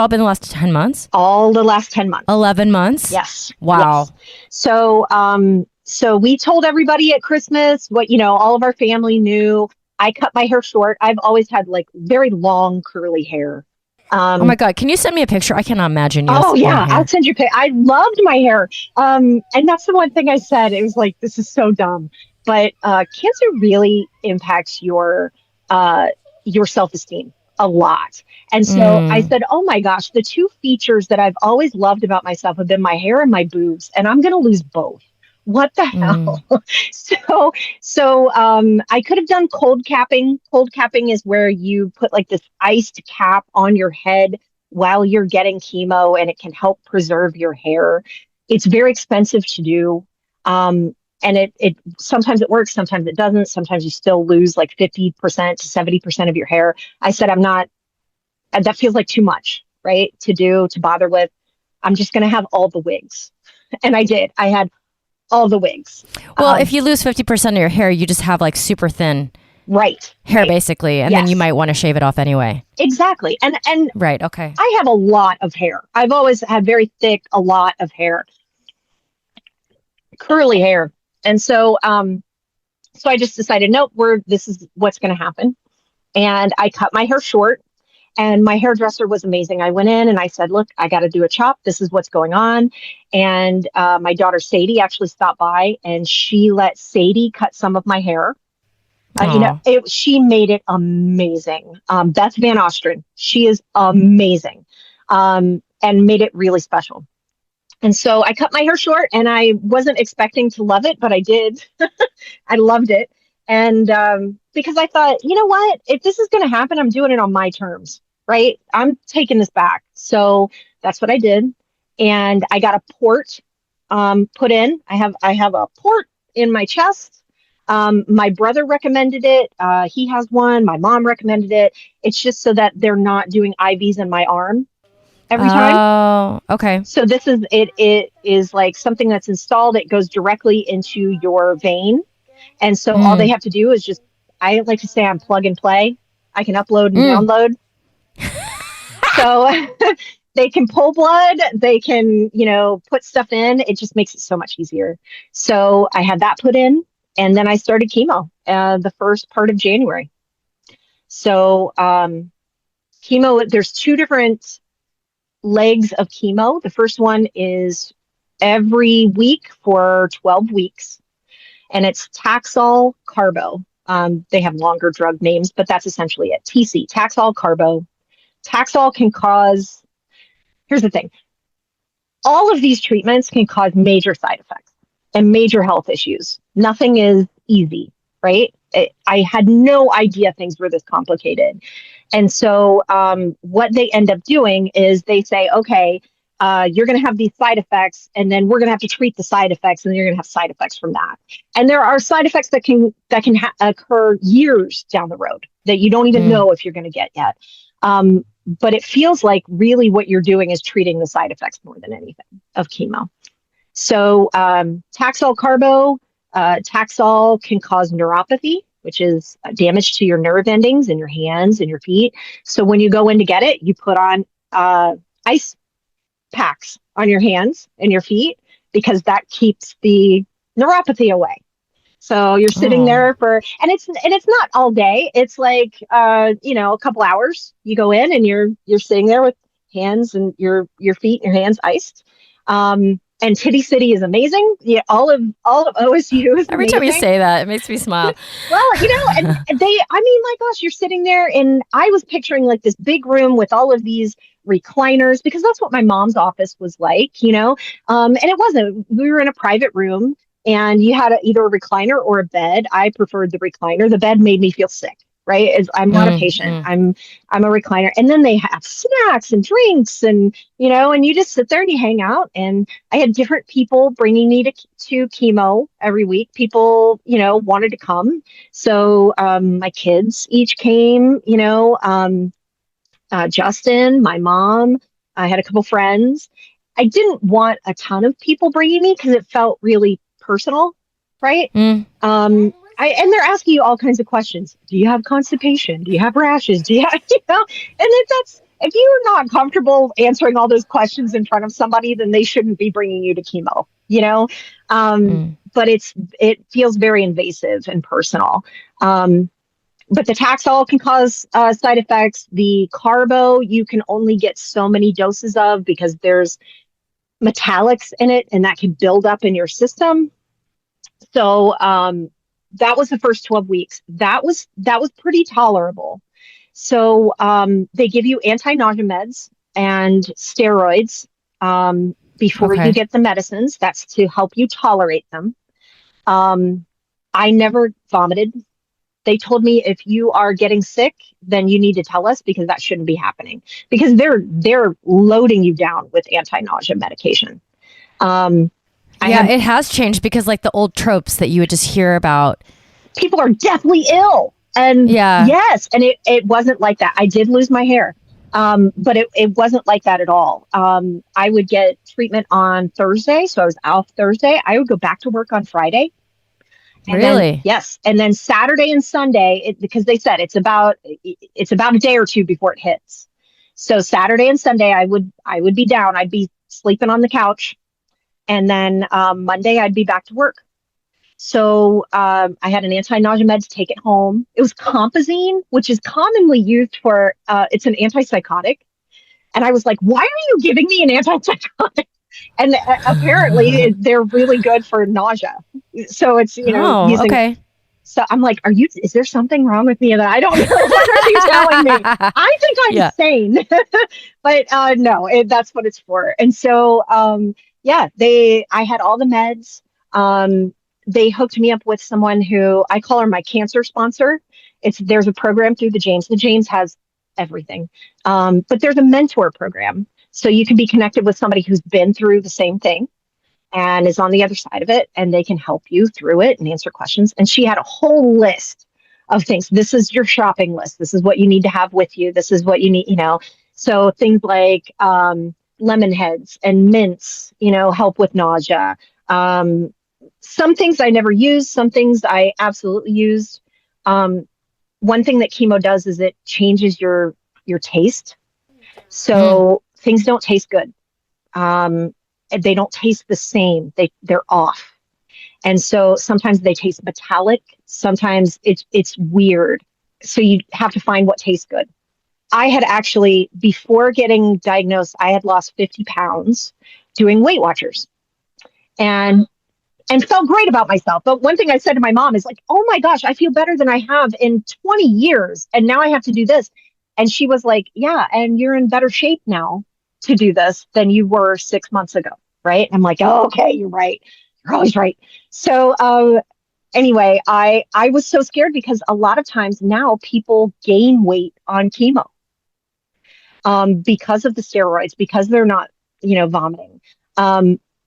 been the last 10 months? All the last 10 months. 11 months? Yes. Wow. Yes. So we told everybody at Christmas all of our family knew. I cut my hair short. I've always had like very long curly hair. Oh my God. Can you send me a picture? I cannot imagine you. Oh yeah. I'll send you a picture. I loved my hair. And that's the one thing I said. It was like, this is so dumb, but cancer really impacts your self-esteem a lot. And so I said, oh my gosh, the 2 features that I've always loved about myself have been my hair and my boobs, and I'm going to lose both. What the hell? So I could have done cold capping. Cold capping is where you put like this iced cap on your head while you're getting chemo, and it can help preserve your hair. It's very expensive to do. And And it sometimes it works, sometimes it doesn't. Sometimes you still lose like 50% to 70% of your hair. I said, I'm not, that feels like too much, right? To bother with. I'm just going to have all the wigs. And I did. I had all the wigs. Well, if you lose 50% of your hair, you just have like super thin hair basically. And then you might want to shave it off anyway. Exactly. And right. Okay. I have a lot of hair. I've always had very thick, a lot of hair, curly hair. And so, so I just decided, nope, this is what's going to happen. And I cut my hair short, and my hairdresser was amazing. I went in and I said, look, I got to do a chop. This is what's going on. And my daughter Sadie actually stopped by, and she let Sadie cut some of my hair. She made it amazing. Beth Van Ostren, she is amazing, and made it really special. And so I cut my hair short, and I wasn't expecting to love it, but I did. I loved it. And because I thought, you know what, if this is going to happen, I'm doing it on my terms, right? I'm taking this back. So that's what I did. And I got a port put in. I have a port in my chest. My brother recommended it. He has one. My mom recommended it. It's just so that they're not doing IVs in my arm every time. Oh, okay. So it is like something that's installed. It goes directly into your vein. And so all they have to do is I like to say I'm plug and play. I can upload and download. So they can pull blood. They can, put stuff in. It just makes it so much easier. So I had that put in, and then I started chemo the first part of January. So chemo, there's two different legs of chemo. The first one is every week for 12 weeks. And it's Taxol Carbo. They have longer drug names, but that's essentially it. TC, Taxol Carbo. Taxol can cause, here's the thing. All of these treatments can cause major side effects and major health issues. Nothing is easy, right? I had no idea things were this complicated. And so what they end up doing is they say, okay, you're going to have these side effects, and then we're going to have to treat the side effects, and then you're going to have side effects from that. And there are side effects that can occur years down the road that you don't even know if you're going to get yet. But it feels like really what you're doing is treating the side effects more than anything of chemo. So Taxol Carbo, Taxol can cause neuropathy, which is damage to your nerve endings in your hands and your feet. So when you go in to get it, you put on ice packs on your hands and your feet, because that keeps the neuropathy away. So you're sitting there and it's not all day. It's like a couple hours. You go in and you're sitting there with hands and your feet and your hands iced. And Titty City is amazing. Yeah, all of OSU is Every amazing. time you say that, it makes me smile. Well, and my gosh, you're sitting there, and I was picturing like this big room with all of these recliners, because that's what my mom's office was like, and it wasn't. We were in a private room, and you had either a recliner or a bed. I preferred the recliner. The bed made me feel sick. Right. I'm not a patient. I'm a recliner. And then they have snacks and drinks, and, and you just sit there and you hang out. And I had different people bringing me to chemo every week. People, wanted to come. So my kids each came, Justin, my mom, I had a couple friends. I didn't want a ton of people bringing me because it felt really personal. Right. And they're asking you all kinds of questions. Do you have constipation? Do you have rashes? Do you have, and if you're not comfortable answering all those questions in front of somebody, then they shouldn't be bringing you to chemo, but it feels very invasive and personal. But the Taxol can cause side effects. The Carbo, you can only get so many doses of, because there's metallics in it, and that can build up in your system. So, that was the first 12 weeks. That was pretty tolerable. So they give you anti-nausea meds and steroids before you get the medicines. That's to help you tolerate them. I never vomited. They told me, if you are getting sick, then you need to tell us, because that shouldn't be happening, because they're loading you down with anti-nausea medication. It has changed because like the old tropes that you would just hear about. People are deathly ill. And yes, and it wasn't like that. I did lose my hair. But it wasn't like that at all. I would get treatment on Thursday. So I was off Thursday. I would go back to work on Friday. And really? Then, yes. And then Saturday and Sunday, because they said it's about a day or two before it hits. So Saturday and Sunday, I would be down. I'd be sleeping on the couch. And then Monday, I'd be back to work. So I had an anti-nausea med to take it home. It was Compazine, which is commonly used for, it's an antipsychotic. And I was like, why are you giving me an antipsychotic? And apparently they're really good for nausea. So it's, using. Okay. So I'm like, is there something wrong with me that I don't know? What are you telling me? I think I'm sane. But no, that's what it's for. And so, I had all the meds. They hooked me up with someone who I call her my cancer sponsor. There's a program through the James. The James has everything. But there's a mentor program. So you can be connected with somebody who's been through the same thing and is on the other side of it, and they can help you through it and answer questions. And she had a whole list of things. This is your shopping list. This is what you need to have with you. This is what you need, So things like lemon heads and mints, help with nausea. Some things I never used, some things I absolutely used. One thing that chemo does is it changes your taste. So things don't taste good. They don't taste the same. They're off. And so sometimes they taste metallic. Sometimes it's weird. So you have to find what tastes good. I had actually, before getting diagnosed, I had lost 50 pounds doing Weight Watchers. And felt great about myself. But one thing I said to my mom is like, oh my gosh, I feel better than I have in 20 years. And now I have to do this. And she was like, yeah, and you're in better shape now to do this than you were 6 months ago. Right. And I'm like, oh, okay, you're right. You're always right. So anyway, I was so scared because a lot of times now people gain weight on chemo because of the steroids, because they're not, vomiting.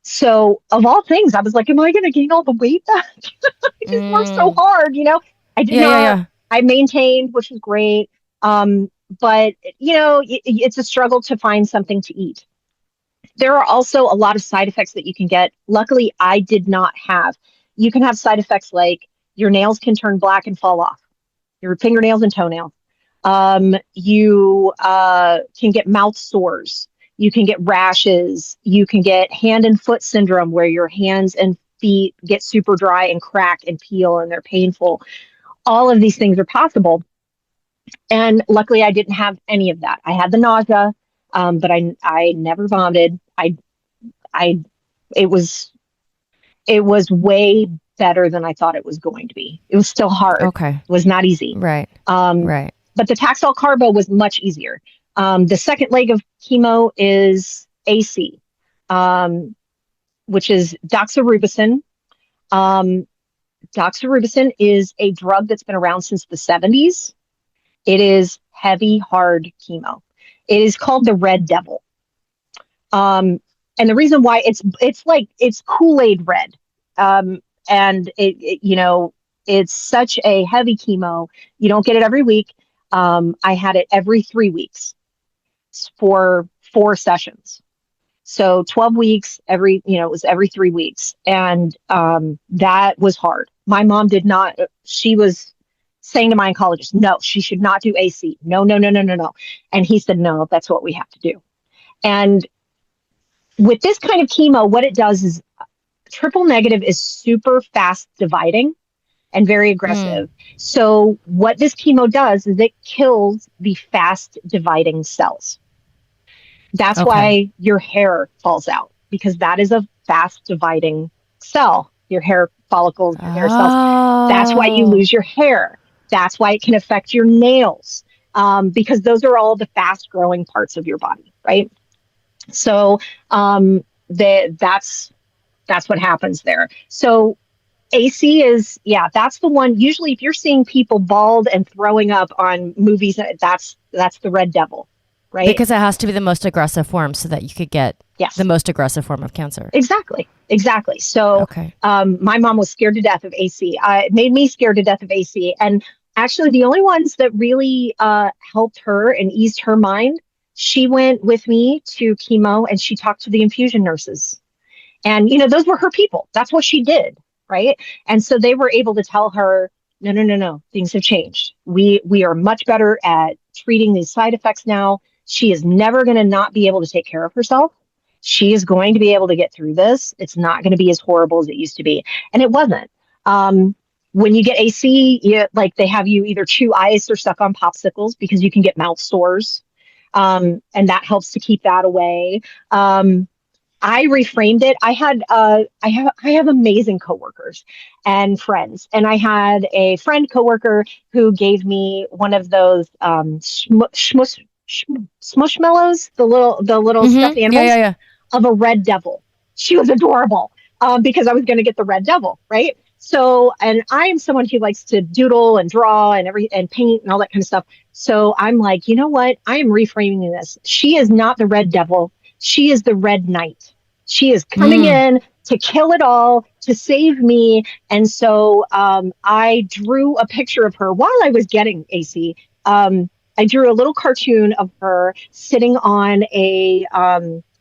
So of all things, I was like, am I going to gain all the weight back? I just worked so hard, I did not, I maintained, which was great. But it's a struggle to find something to eat. There are also a lot of side effects that you can get. Luckily, I did not have. You can have side effects like your nails can turn black and fall off, your fingernails and toenails. You can get mouth sores. You can get rashes. You can get hand and foot syndrome where your hands and feet get super dry and crack and peel and they're painful. All of these things are possible. And luckily I didn't have any of that. I had the nausea, but I never vomited. It was way better than I thought it was going to be. It was still hard. Okay. It was not easy. Right. Right. But the Taxol Carbo was much easier. The second leg of chemo is AC, which is doxorubicin. Doxorubicin is a drug that's been around since the 70s. It is heavy, hard chemo. It is called the Red Devil. And the reason why it's Kool-Aid red. And it's such a heavy chemo. You don't get it every week. I had it every 3 weeks for 4 sessions. So 12 weeks, it was every 3 weeks. And that was hard. My mom did not, she was saying to my oncologist, no, she should not do AC. No. And he said, no, that's what we have to do. And with this kind of chemo, what it does is triple negative is super fast dividing and very aggressive. So what this chemo does is it kills the fast dividing cells. That's why your hair falls out, because that is a fast dividing cell, your hair follicles, your hair cells. That's why you lose your hair. That's why it can affect your nails, because those are all the fast growing parts of your body, right? So that's what happens there. So AC is, that's the one. Usually if you're seeing people bald and throwing up on movies, that's the Red Devil, right? Because it has to be the most aggressive form so that you could get Yes. The most aggressive form of cancer. Exactly. So my mom was scared to death of AC. It made me scared to death of AC. And actually, the only ones that really helped her and eased her mind, she went with me to chemo and she talked to the infusion nurses. And, those were her people. That's what she did. Right. And so they were able to tell her, no, things have changed. We are much better at treating these side effects now. She is never going to not be able to take care of herself. She is going to be able to get through this. It's not going to be as horrible as it used to be. And it wasn't. When you get AC, they have you either chew ice or suck on popsicles because you can get mouth sores. And that helps to keep that away. I reframed it. I have amazing coworkers and friends. And I had a friend coworker who gave me one of those smushmallows, the little stuffed animals of a red devil. She was adorable because I was going to get the red devil, right? So, and I am someone who likes to doodle and draw and paint and all that kind of stuff. So I'm like, you know what? I am reframing this. She is not the red devil. She is the red knight. She is coming in to kill it all, to save me. And so I drew a picture of her while I was getting AC. I drew a little cartoon of her sitting on a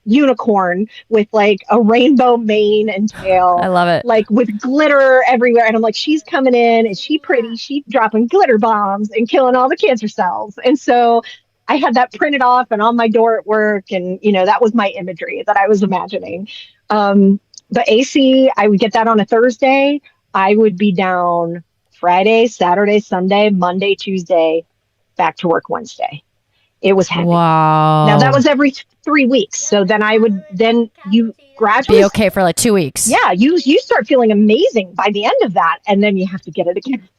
unicorn with like a rainbow mane and tail. I love it. Like with glitter everywhere. And I'm like, she's coming in and she pretty, she dropping glitter bombs and killing all the cancer cells. And so I had that printed off and on my door at work. And, that was my imagery that I was imagining. But AC, I would get that on a Thursday. I would be down Friday, Saturday, Sunday, Monday, Tuesday, back to work Wednesday. It was heavy. Wow. Now that was every 3 weeks. So then you gradually be okay for like 2 weeks. Yeah. You start feeling amazing by the end of that. And then you have to get it again.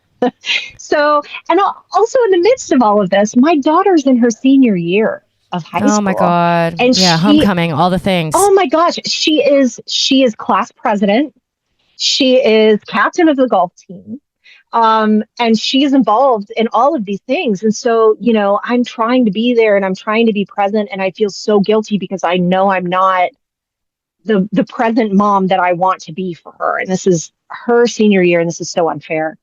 So, and also in the midst of all of this, my daughter's in her senior year of high school. Oh my God. And homecoming, all the things. Oh my gosh. She is class president. She is captain of the golf team. And she's involved in all of these things. And so, I'm trying to be there and I'm trying to be present. And I feel so guilty because I know I'm not the present mom that I want to be for her. And this is her senior year. And this is so unfair.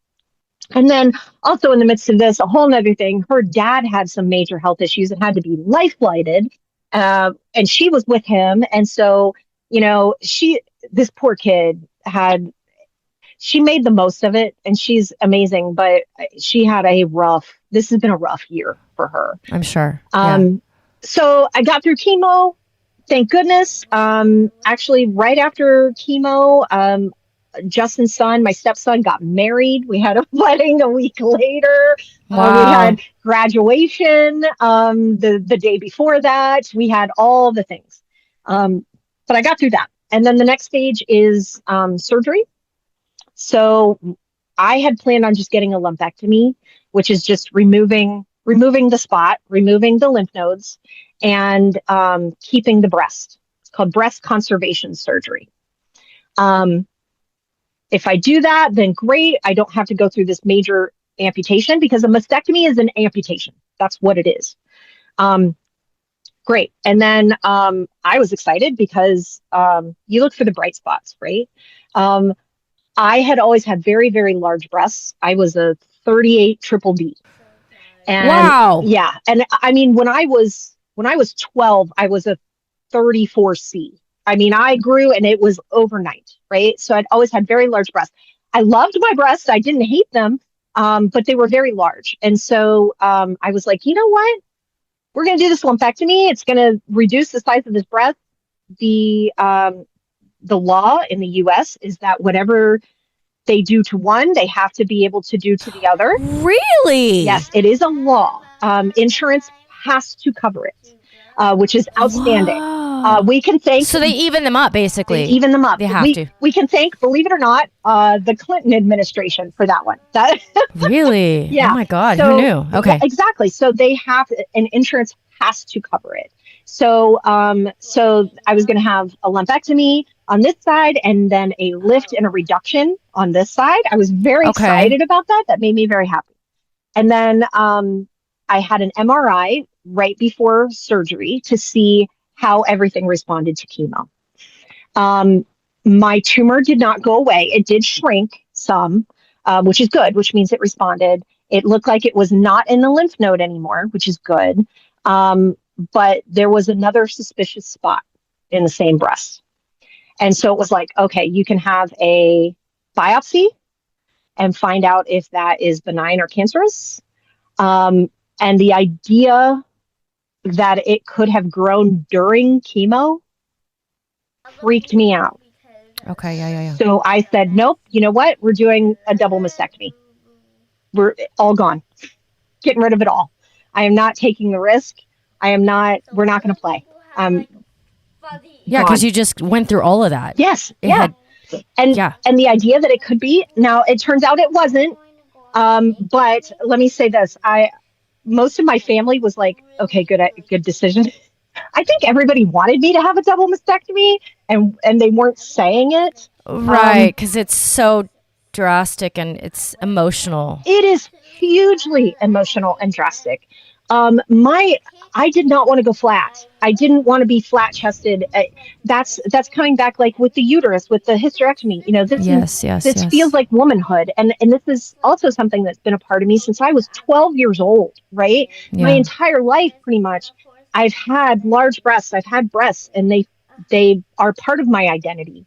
And then also in the midst of this, a whole nother thing, her dad had some major health issues and had to be life flighted. And she was with him. And so, this poor kid she made the most of it and she's amazing, but she had this has been a rough year for her. I'm sure. So I got through chemo. Thank goodness. Actually right after chemo, Justin's son, my stepson, got married. We had a wedding a week later. Wow. We had graduation the day before that. We had all the things. But I got through that. And then the next stage is surgery. So I had planned on just getting a lumpectomy, which is just removing the spot, removing the lymph nodes, and keeping the breast. It's called breast conservation surgery. If I do that, then great. I don't have to go through this major amputation because a mastectomy is an amputation. That's what it is. Great. And then I was excited because you look for the bright spots, right? I had always had very, very large breasts. I was a 38 triple D. And wow. Yeah. And I mean, when I was 12, I was a 34C. I mean, I grew and it was overnight, right? So I'd always had very large breasts. I loved my breasts. I didn't hate them, but they were very large. And so I was like, you know what? We're going to do this lumpectomy. It's going to reduce the size of this breast. The law in the US is that whatever they do to one, they have to be able to do to the other. Really? Yes, it is a law. Insurance has to cover it, which is outstanding. We can thank... So they even them up, basically. They even them up. They have to. We can thank, believe it or not, the Clinton administration for that one. Really? Yeah. Oh my God, who knew? Okay. Yeah, exactly. So they have, and insurance has to cover it. So I was going to have a lumpectomy on this side and then a lift and a reduction on this side. I was very excited about that. That made me very happy. And then I had an MRI right before surgery to see how everything responded to chemo. My tumor did not go away. It did shrink some, which is good, which means it responded. It looked like it was not in the lymph node anymore, which is good. But there was another suspicious spot in the same breast. And so it was like, okay, you can have a biopsy and find out if that is benign or cancerous. And the idea that it could have grown during chemo freaked me out. Okay, yeah. So I said, nope, you know what? We're doing a double mastectomy. We're all gone. Getting rid of it all. I am not taking the risk. We're not going to play. Yeah, because you just went through all of that. Yes. And the idea that it could be, now it turns out it wasn't. But let me say this. Most of my family was like, okay, good decision. I think everybody wanted me to have a double mastectomy and they weren't saying it. Right, because it's so drastic and it's emotional. It is hugely emotional and drastic. I did not want to go flat. I didn't want to be flat chested. That's coming back like with the uterus, with the hysterectomy. This feels like womanhood. And this is also something that's been a part of me since I was 12 years old, right? Yeah. My entire life, pretty much, I've had large breasts. I've had breasts, and they are part of my identity.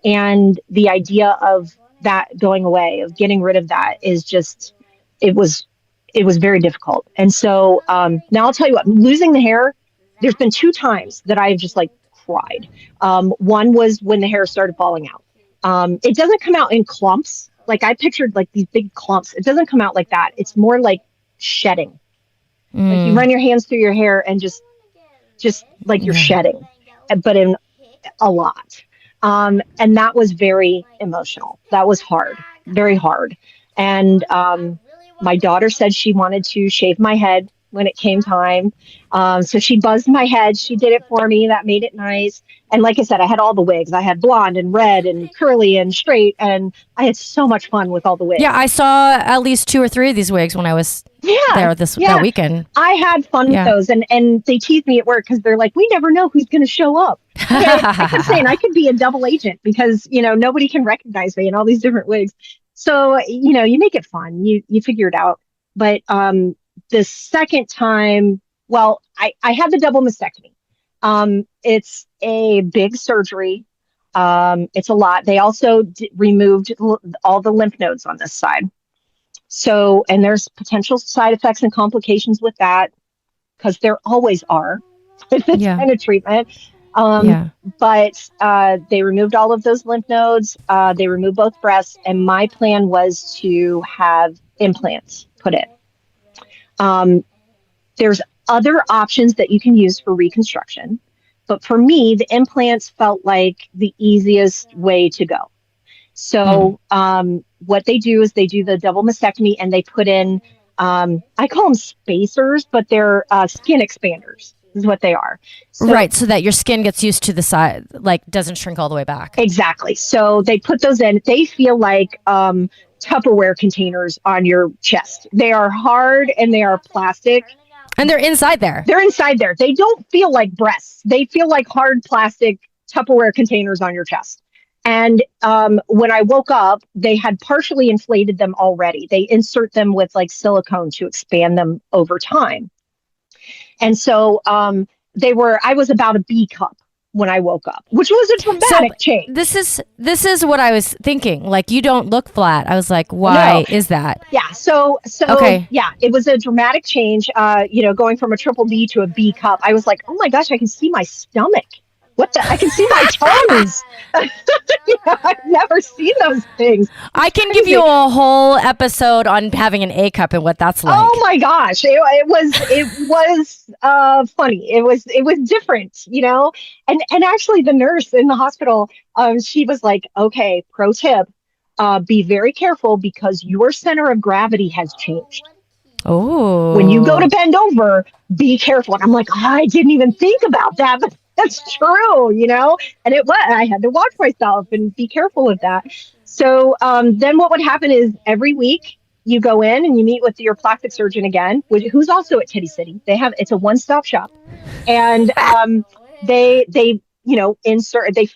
And the idea of that going away, of getting rid of that, is just, it was very difficult. And so now I'll tell you what, losing the hair, there's been 2 times that I've just like cried. One was when the hair started falling out. It doesn't come out in clumps. Like I pictured like these big clumps. It doesn't come out like that. It's more like shedding. Like you run your hands through your hair and just like you're shedding, but in a lot. And that was very emotional. That was hard, very hard. And my daughter said she wanted to shave my head when it came time. So she buzzed my head. She did it for me. That made it nice. And like I said, I had all the wigs. I had blonde and red and curly and straight. And I had so much fun with all the wigs. Yeah, I saw at least 2 or 3 of these wigs when I was there that weekend. I had fun with those. And they teased me at work because they're like, we never know who's going to show up. I kept saying I could be a double agent because, nobody can recognize me in all these different wigs. So, you make it fun. You figure it out. But the second time, well, I had the double mastectomy. It's a big surgery. It's a lot. They also removed all the lymph nodes on this side. So, and there's potential side effects and complications with that because there always are with this kind of treatment. But they removed all of those lymph nodes. They removed both breasts. And my plan was to have implants put in. There's other options that you can use for reconstruction. But for me, the implants felt like the easiest way to go. So what they do is they do the double mastectomy and they put in, I call them spacers, but they're skin expanders. Is what they are. So, right. So that your skin gets used to the side, like doesn't shrink all the way back. Exactly. So they put those in. They feel like Tupperware containers on your chest. They are hard and they are plastic. And they're inside there. They're inside there. They don't feel like breasts. They feel like hard plastic Tupperware containers on your chest. And when I woke up, they had partially inflated them already. They insert them with like silicone to expand them over time. And so I was about a B cup when I woke up, which was a dramatic change. This is what I was thinking. Like, you don't look flat. I was like, why is that? Yeah. So okay. Yeah, it was a dramatic change, going from a triple B to a B cup. I was like, oh my gosh, I can see my stomach. I can see my toes. I've never seen those things. I can give you a whole episode on having an A cup and what that's like. Oh my gosh. It was funny. It was different, and actually the nurse in the hospital, she was like, okay, pro tip, be very careful because your center of gravity has changed. Oh, when you go to bend over, be careful. And I'm like, I didn't even think about that, but that's true, and it was, I had to watch myself and be careful of that. So then what would happen is every week you go in and you meet with your plastic surgeon again, who's also at Titty City. It's a one-stop shop. And they they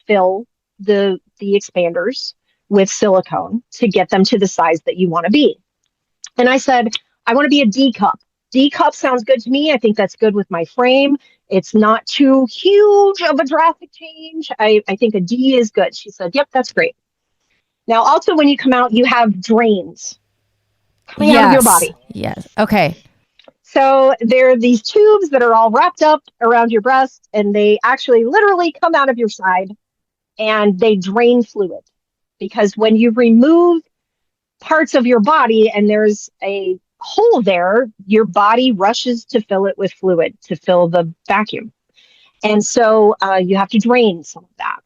fill the expanders with silicone to get them to the size that you want to be. And I said, I want to be a D cup. D cup sounds good to me. I think that's good with my frame. It's not too huge of a drastic change. I think a D is good. She said, yep, that's great. Now, also, when you come out, you have drains coming out of your body. Yes. Okay. So there are these tubes that are all wrapped up around your breast, and they actually literally come out of your side, and they drain fluid. Because when you remove parts of your body and there's a hole there, your body rushes to fill it with fluid, to fill the vacuum. And so you have to drain some of that.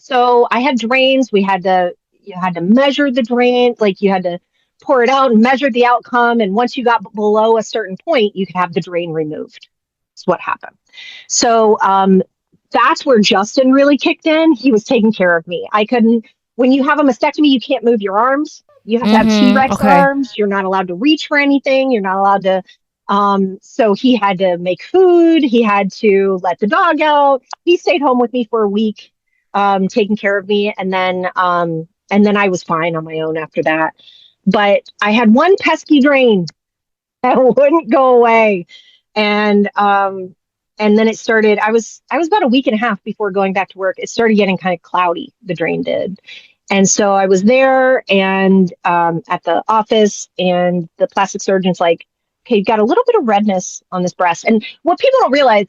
So I had drains. You had to measure the drain, like you had to pour it out and measure the outcome. And once you got below a certain point, you could have the drain removed. That's what happened. So that's where Justin really kicked in. He was taking care of me. I couldn't, when you have a mastectomy, you can't move your arms. You have to have T-Rex arms. You're not allowed to reach for anything. You're not allowed to. So he had to make food. He had to let the dog out. He stayed home with me for a week, taking care of me. And then I was fine on my own after that. But I had one pesky drain that wouldn't go away. And then it started, I was about a week and a half before going back to work. It started getting kind of cloudy, the drain did. And so I was there and at the office, and the plastic surgeon's like, okay, you've got a little bit of redness on this breast. And what people don't realize,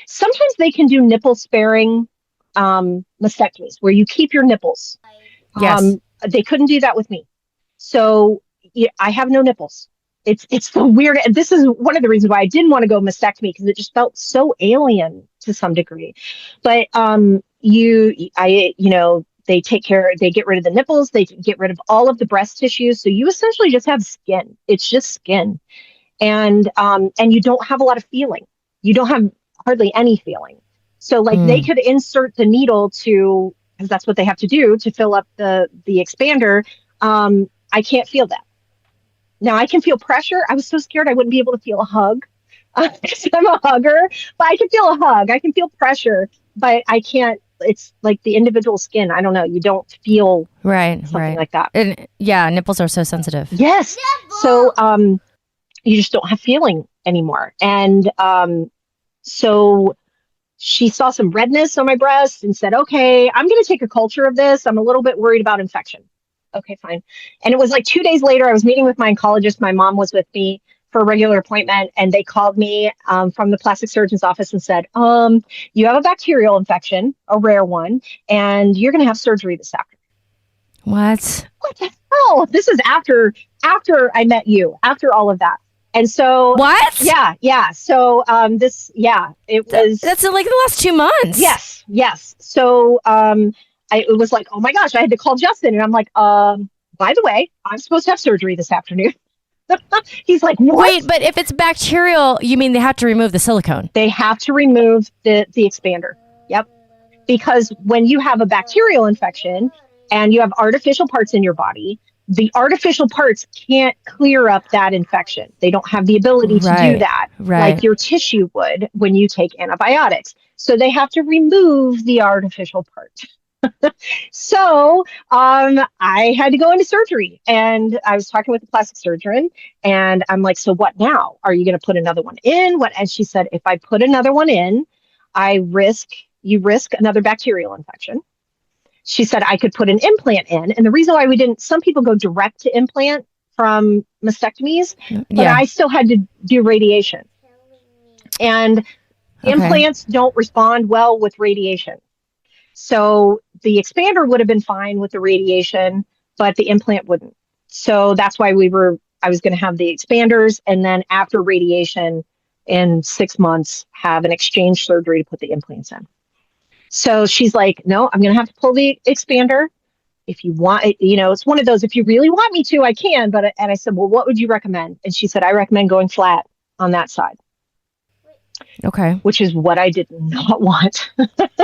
sometimes they can do nipple sparing mastectomies where you keep your nipples. Yes. They couldn't do that with me. So I have no nipples. It's the weird. This is one of the reasons why I didn't want to go mastectomy, because it just felt so alien to some degree. But they take care. They get rid of the nipples. They get rid of all of the breast tissue. So you essentially just have skin. It's just skin, and you don't have a lot of feeling. You don't have hardly any feeling. So they could insert the needle because that's what they have to do to fill up the expander. I can't feel that. Now I can feel pressure. I was so scared I wouldn't be able to feel a hug because I'm a hugger, but I can feel a hug. I can feel pressure, but I can't. It's like the individual skin. I don't know. You don't feel something like that. And yeah, nipples are so sensitive. Yes. So you just don't have feeling anymore. And so she saw some redness on my breast and said, okay, I'm going to take a culture of this. I'm a little bit worried about infection. Okay, fine. And it was like 2 days later, I was meeting with my oncologist. My mom was with me for a regular appointment, and they called me from the plastic surgeon's office and said, you have a bacterial infection, a rare one, and you're going to have surgery this afternoon. What the hell? This is after I met you, after all of that. And so what? Yeah. So it was. That's like the last 2 months. Yes. So it was like, oh my gosh, I had to call Justin, and I'm like, by the way, I'm supposed to have surgery this afternoon. He's like, what? Wait, but if it's bacterial, you mean they have to remove the silicone? They have to remove the expander. Yep. Because when you have a bacterial infection and you have artificial parts in your body, the artificial parts can't clear up that infection. They don't have the ability to do that like your tissue would when you take antibiotics. So they have to remove the artificial part. So I had to go into surgery, and I was talking with the plastic surgeon, and I'm like, so what now? Are you going to put another one in? What? And she said, if I put another one in, you risk another bacterial infection. She said I could put an implant in. And the reason why some people go direct to implant from mastectomies, but I still had to do radiation. And implants don't respond well with radiation. So the expander would have been fine with the radiation, but the implant wouldn't. So that's why I was going to have the expanders, and then after radiation in 6 months, have an exchange surgery to put the implants in. So she's like, no, I'm going to have to pull the expander. If you want, it's one of those, if you really want me to, I can. And I said, well, what would you recommend? And she said, I recommend going flat on that side. Okay. Which is what I did not want.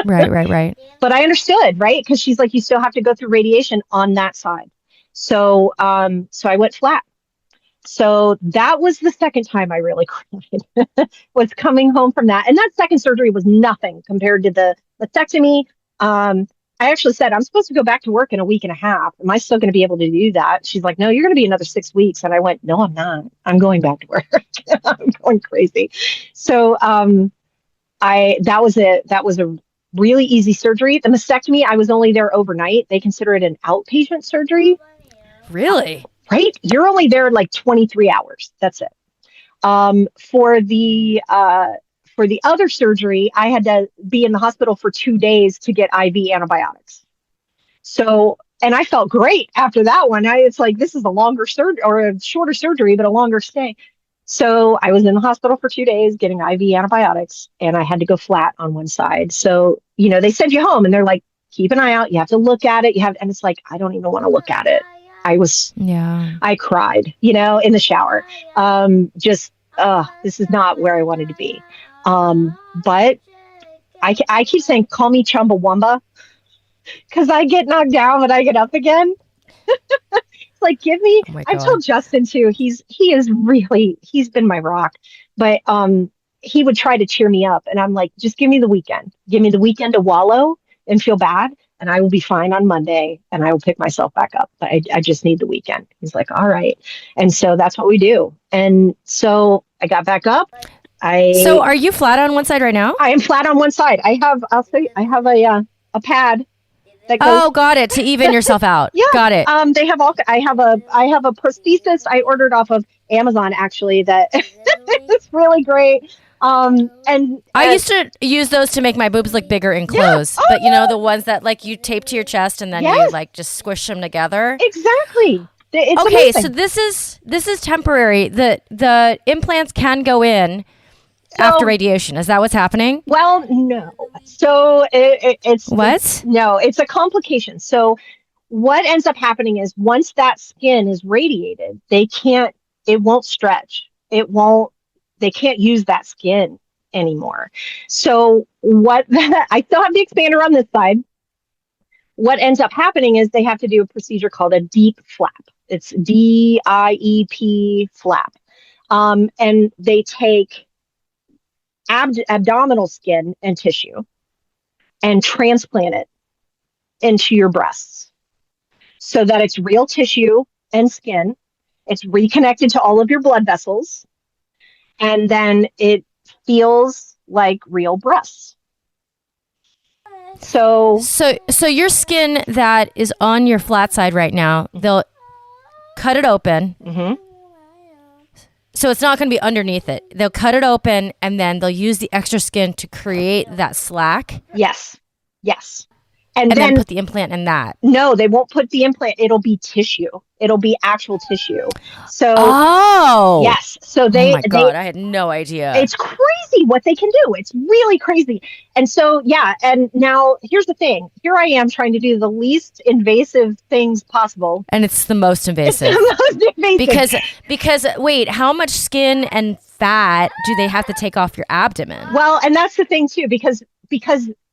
Right. But I understood, right? Because she's like, you still have to go through radiation on that side. So I went flat. So that was the second time I really cried, was coming home from that. And that second surgery was nothing compared to the mastectomy. I actually said, I'm supposed to go back to work in a week and a half. Am I still going to be able to do that? She's like, no, you're going to be another 6 weeks. And I went, no, I'm not. I'm going back to work. I'm going crazy. So that was a really easy surgery. The mastectomy, I was only there overnight. They consider it an outpatient surgery. Really? Right? You're only there like 23 hours. That's it. For the other surgery, I had to be in the hospital for 2 days to get IV antibiotics. So, and I felt great after that one. It's like, this is a longer surgery or a shorter surgery, but a longer stay. So I was in the hospital for 2 days getting IV antibiotics, and I had to go flat on one side. So, they send you home and they're like, keep an eye out. You have to look at it. And it's like, I don't even want to look at it. I cried, in the shower. This is not where I wanted to be. But I keep saying, call me Chumbawamba, because I get knocked down, but I get up again. It's like, give me, I told Justin too, he's been my rock, but, he would try to cheer me up, and I'm like, just give me the weekend to wallow and feel bad, and I will be fine on Monday, and I will pick myself back up. But I just need the weekend. He's like, all right. And so that's what we do. And so I got back up. So are you flat on one side right now? I am flat on one side. I have a pad that goes. Got it. To even yourself out. Yeah. Got it. I have a prosthesis I ordered off of Amazon, actually, that it's really great. And I used to use those to make my boobs look bigger in clothes, but the ones that like you tape to your chest and then you like just squish them together. Exactly. It's okay. amazing. So this is temporary. The implants can go in after radiation. Is that what's happening? Well, no. So it's what? No, it's a complication. So what ends up happening is once that skin is radiated, it won't stretch. They can't use that skin anymore. So I still have the expander on this side. What ends up happening is they have to do a procedure called a DIEP flap. It's DIEP flap. And they take abdominal skin and tissue and transplant it into your breasts so that it's real tissue and skin. It's reconnected to all of your blood vessels. And then it feels like real breasts. So your skin that is on your flat side right now, they'll cut it open. Mm-hmm. So it's not going to be underneath it. They'll cut it open and then they'll use the extra skin to create that slack. Yes. And then put the implant in that. No, they won't put the implant. It'll be tissue. It'll be actual tissue. So yes. So oh my God, I had no idea. It's crazy what they can do. It's really crazy. And so and now here's the thing. Here I am trying to do the least invasive things possible. And it's the most invasive. It's the most invasive. Because wait, how much skin and fat do they have to take off your abdomen? Well, and that's the thing too, because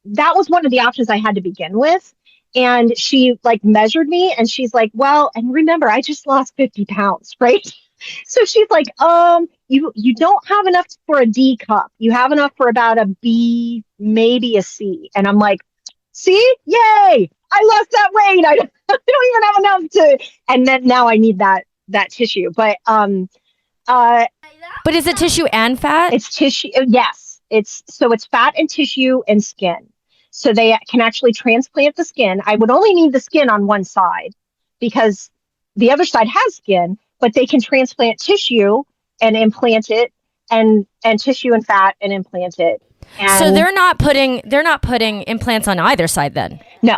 that was one of the options I had to begin with. And she measured me and she's like, well, and remember, I just lost 50 pounds, right? So she's like, you don't have enough for a D cup. You have enough for about a B, maybe a C. And I'm like, see, yay, I lost that weight. I don't even have enough to, and then now I need that tissue. But is it tissue and fat? It's tissue. Yes. It's fat and tissue and skin. So they can actually transplant the skin. I would only need the skin on one side because the other side has skin, but they can transplant tissue and implant it and tissue and fat and implant it. And so they're not putting implants on either side then? No.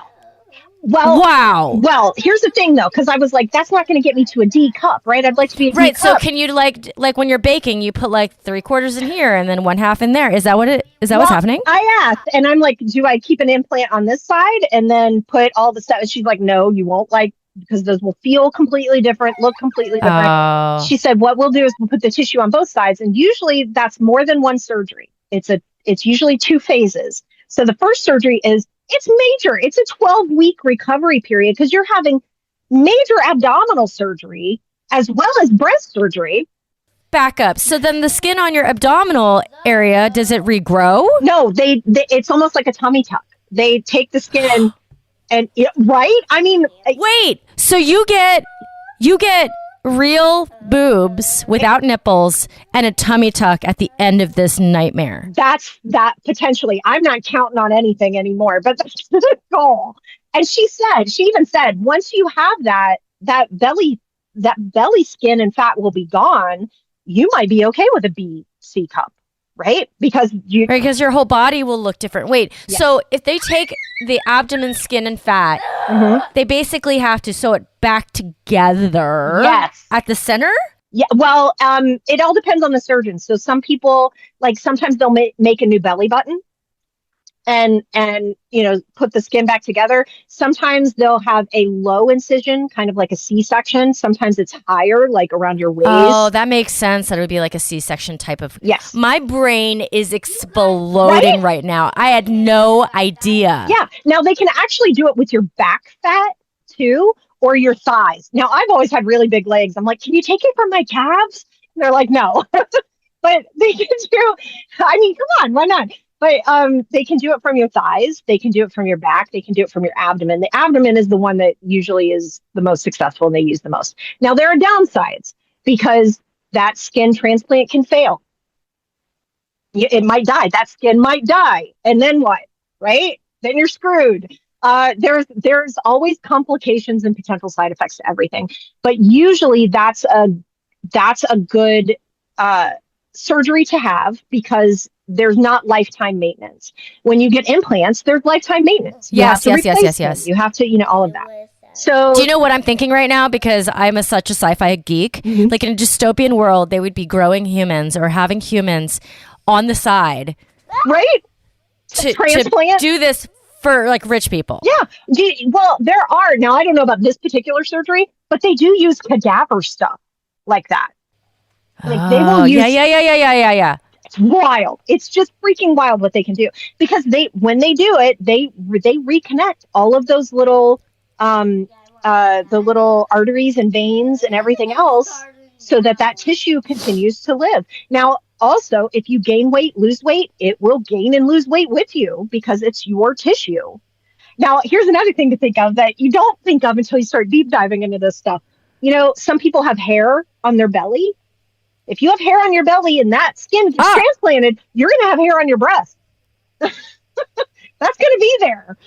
Well, wow. Well, here's the thing though, because I was like, that's not going to get me to a D cup, right? I'd like to be a D right. cup. So can you like when you're baking, you put 3/4 in here and then 1/2 in there? Is that what's happening? I asked, and I'm like, do I keep an implant on this side and then put all the stuff? And she's like, no, you won't, because those will feel completely different, look completely different. Oh. She said, what we'll do is we'll put the tissue on both sides, and usually that's more than one surgery. It's usually 2 phases. So the first surgery it's major. It's a 12-week recovery period because you're having major abdominal surgery as well as breast surgery. Back up. So then the skin on your abdominal area, does it regrow? No, they it's almost like a tummy tuck. They take the skin and right? I mean, wait. So you get real boobs without nipples and a tummy tuck at the end of this nightmare. That potentially. I'm not counting on anything anymore, but that's the goal. And she even said, once you have that belly skin and fat will be gone, you might be okay with a B/C cup, right? Because your whole body will look different. Wait, yes. So if they take the abdomen skin and fat, they basically have to sew it back together at the center? Yeah, well, it all depends on the surgeon. So some people, like sometimes they'll make a new belly button and put the skin back together. Sometimes they'll have a low incision, kind of like a C-section. Sometimes it's higher, like around your waist. Oh, that makes sense. That it would be like a C-section type of. Yes. My brain is exploding right now. I had no idea. Yeah. Now they can actually do it with your back fat too, or your thighs. Now I've always had really big legs. I'm like, can you take it from my calves? And they're like, no. But they can do. I mean, come on, why not? But they can do it from your thighs. They can do it from your back. They can do it from your abdomen. The abdomen is the one that usually is the most successful and they use the most. Now, there are downsides because that skin transplant can fail. It might die. That skin might die. And then what? Right? Then you're screwed. There's always complications and potential side effects to everything. But usually that's a good surgery to have because there's not lifetime maintenance. When you get implants, there's lifetime maintenance. Yes. You have to, all of that. So, do you know what I'm thinking right now? Because I'm such a sci-fi geek. Like in a dystopian world, they would be growing humans or having humans on the side, right? To transplant. To do this for like rich people. Yeah. Well, there are now. I don't know about this particular surgery, but they do use cadaver stuff like that. Like they will use. Yeah. It's wild. It's just freaking wild what they can do because when they do it, they reconnect all of those little the little arteries and veins and everything else so that tissue continues to live. Now, also, if you gain weight, lose weight, it will gain and lose weight with you because it's your tissue. Now, here's another thing to think of that you don't think of until you start deep diving into this stuff. Some people have hair on their belly. If you have hair on your belly and that skin gets transplanted, you're going to have hair on your breast. That's going to be there.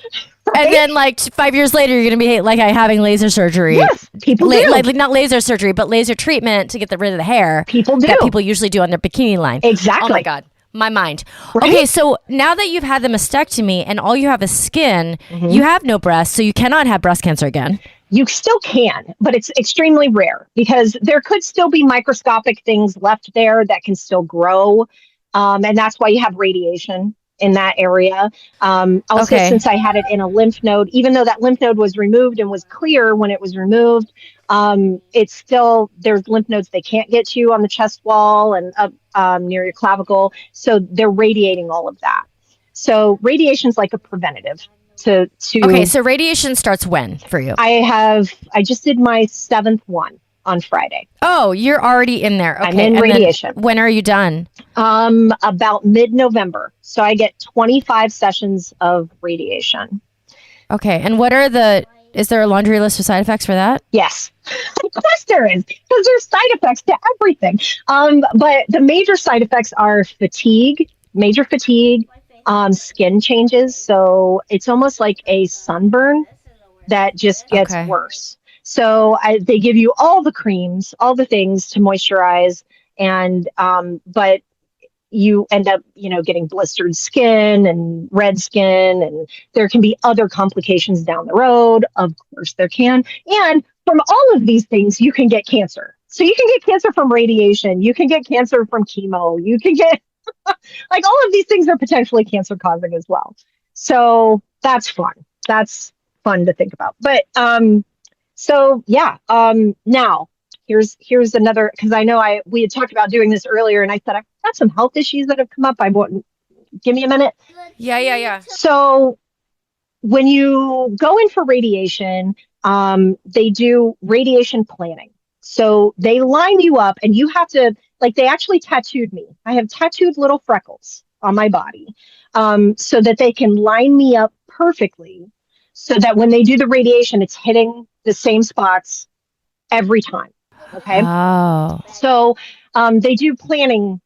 Right? And then like 5 years later, you're going to be like having laser surgery. Yes, people do. Like not laser surgery, but laser treatment to get rid of the hair. People do. That people usually do on their bikini line. Exactly. Oh my God. My mind. Right? Okay, so now that you've had the mastectomy and all you have is skin, you have no breast, so you cannot have breast cancer again. You still can, but it's extremely rare because there could still be microscopic things left there that can still grow. And that's why you have radiation in that area. Also, since I had it in a lymph node, even though that lymph node was removed and was clear when it was removed, it's still, there's lymph nodes they can't get to on the chest wall and up near your clavicle. So they're radiating all of that. So radiation is like a preventative. Okay, so radiation starts when for you? I just did my 7th one on Friday. Oh, you're already in there. Okay. I'm in radiation. When are you done? About mid-November. So I get 25 sessions of radiation. Okay, and is there a laundry list of side effects for that? Yes. Of course there is, because there's side effects to everything. But the major side effects are major fatigue, skin changes. So it's almost like a sunburn that just gets worse. So they give you all the creams, all the things to moisturize, and but you end up, getting blistered skin and red skin, and there can be other complications down the road. Of course there can. And from all of these things, you can get cancer. So you can get cancer from radiation. You can get cancer from chemo. You can get like all of these things are potentially cancer causing as well. So that's fun. That's fun to think about. But now here's another, because I know we had talked about doing this earlier, and I said I've got some health issues that have come up. Give me a minute. Yeah. So when you go in for radiation, they do radiation planning. So they line you up and you have to, like, they actually tattooed me. I have tattooed little freckles on my body, so that they can line me up perfectly so that when they do the radiation, it's hitting the same spots every time. Okay. Oh. So they do planning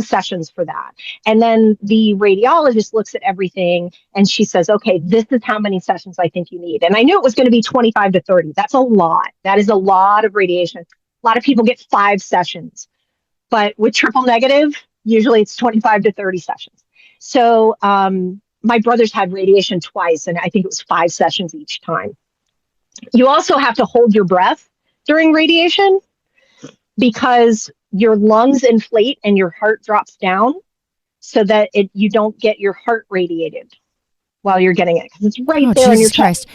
sessions for that. And then the radiologist looks at everything and she says, okay, this is how many sessions I think you need. And I knew it was going to be 25 to 30. That's a lot. That is a lot of radiation. A lot of people get 5 sessions, but with triple negative, usually it's 25 to 30 sessions. So my brothers had radiation twice, and I think it was 5 sessions each time. You also have to hold your breath during radiation because your lungs inflate and your heart drops down so that you don't get your heart radiated while you're getting it, because it's right there in your chest.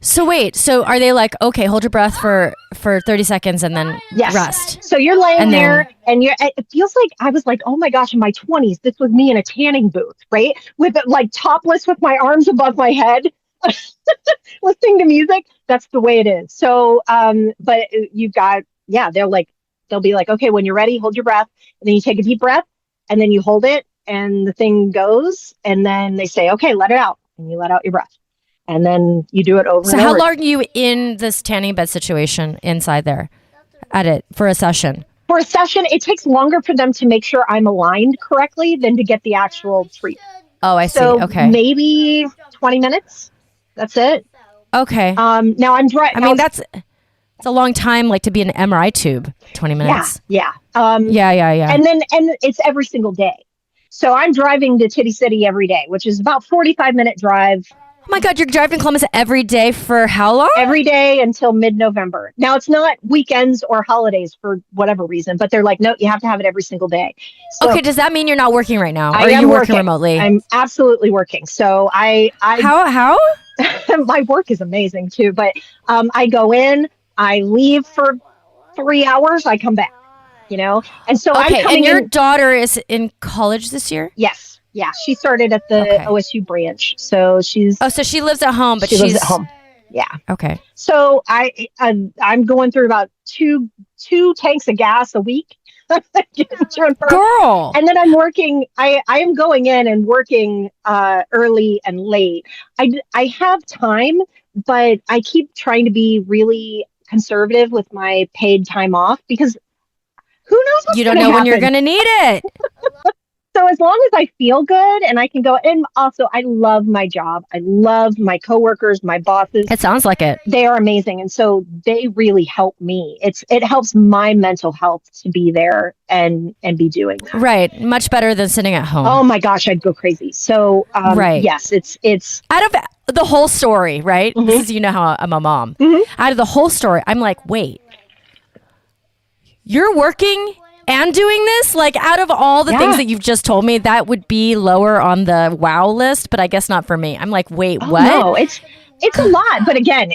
So wait, so are they like, okay, hold your breath for 30 seconds and then rest? So you're laying there and it feels like I was like, oh my gosh, in my 20s, this was me in a tanning booth, right? With like topless with my arms above my head, listening to music. That's the way it is. So, but you've got, they'll be like, okay, when you're ready, hold your breath. And then you take a deep breath and then you hold it and the thing goes. And then they say, okay, let it out. And you let out your breath. And then you do it over and over. So how long are you in this tanning bed situation inside there at it for a session? For a session, it takes longer for them to make sure I'm aligned correctly than to get the actual treatment. Oh, I see. So okay. Maybe 20 minutes. That's it. Okay. Now I'm driving. I mean, it's a long time, like to be in an MRI tube, 20 minutes. Yeah. Yeah. And it's every single day. So I'm driving to Titty City every day, which is about 45-minute drive. Oh my God, you're driving Columbus every day for how long? Every day until mid-November. Now, it's not weekends or holidays for whatever reason, but they're like, no, you have to have it every single day. So, okay, does that mean you're not working right now? Or I are am you working remotely? I'm absolutely working. So How? my work is amazing too, but I go in, I leave for 3 hours, I come back, And so okay, I'm coming and your daughter is in college this year? Yes. Yeah, she started at the OSU branch, so she's. Oh, so she lives at home, but she lives at home. Yeah. Okay. So I'm going through about two tanks of gas a week. Girl. And then I'm working. I am going in and working early and late. I have time, but I keep trying to be really conservative with my paid time off because who knows what's you don't know when you're going to need it. So as long as I feel good and I can go, and also I love my job. I love my coworkers, my bosses. It sounds like it. They are amazing. And so they really help me. It helps my mental health to be there and be doing that. Right. Much better than sitting at home. Oh my gosh, I'd go crazy. So right. Yes, it's out of the whole story, right? Mm-hmm. This is, how I'm a mom. Mm-hmm. Out of the whole story, I'm like, wait, you're working and doing this? Like, out of all the things that you've just told me, that would be lower on the wow list, but I guess not for me. I'm like, wait, what? No, it's a lot. But again,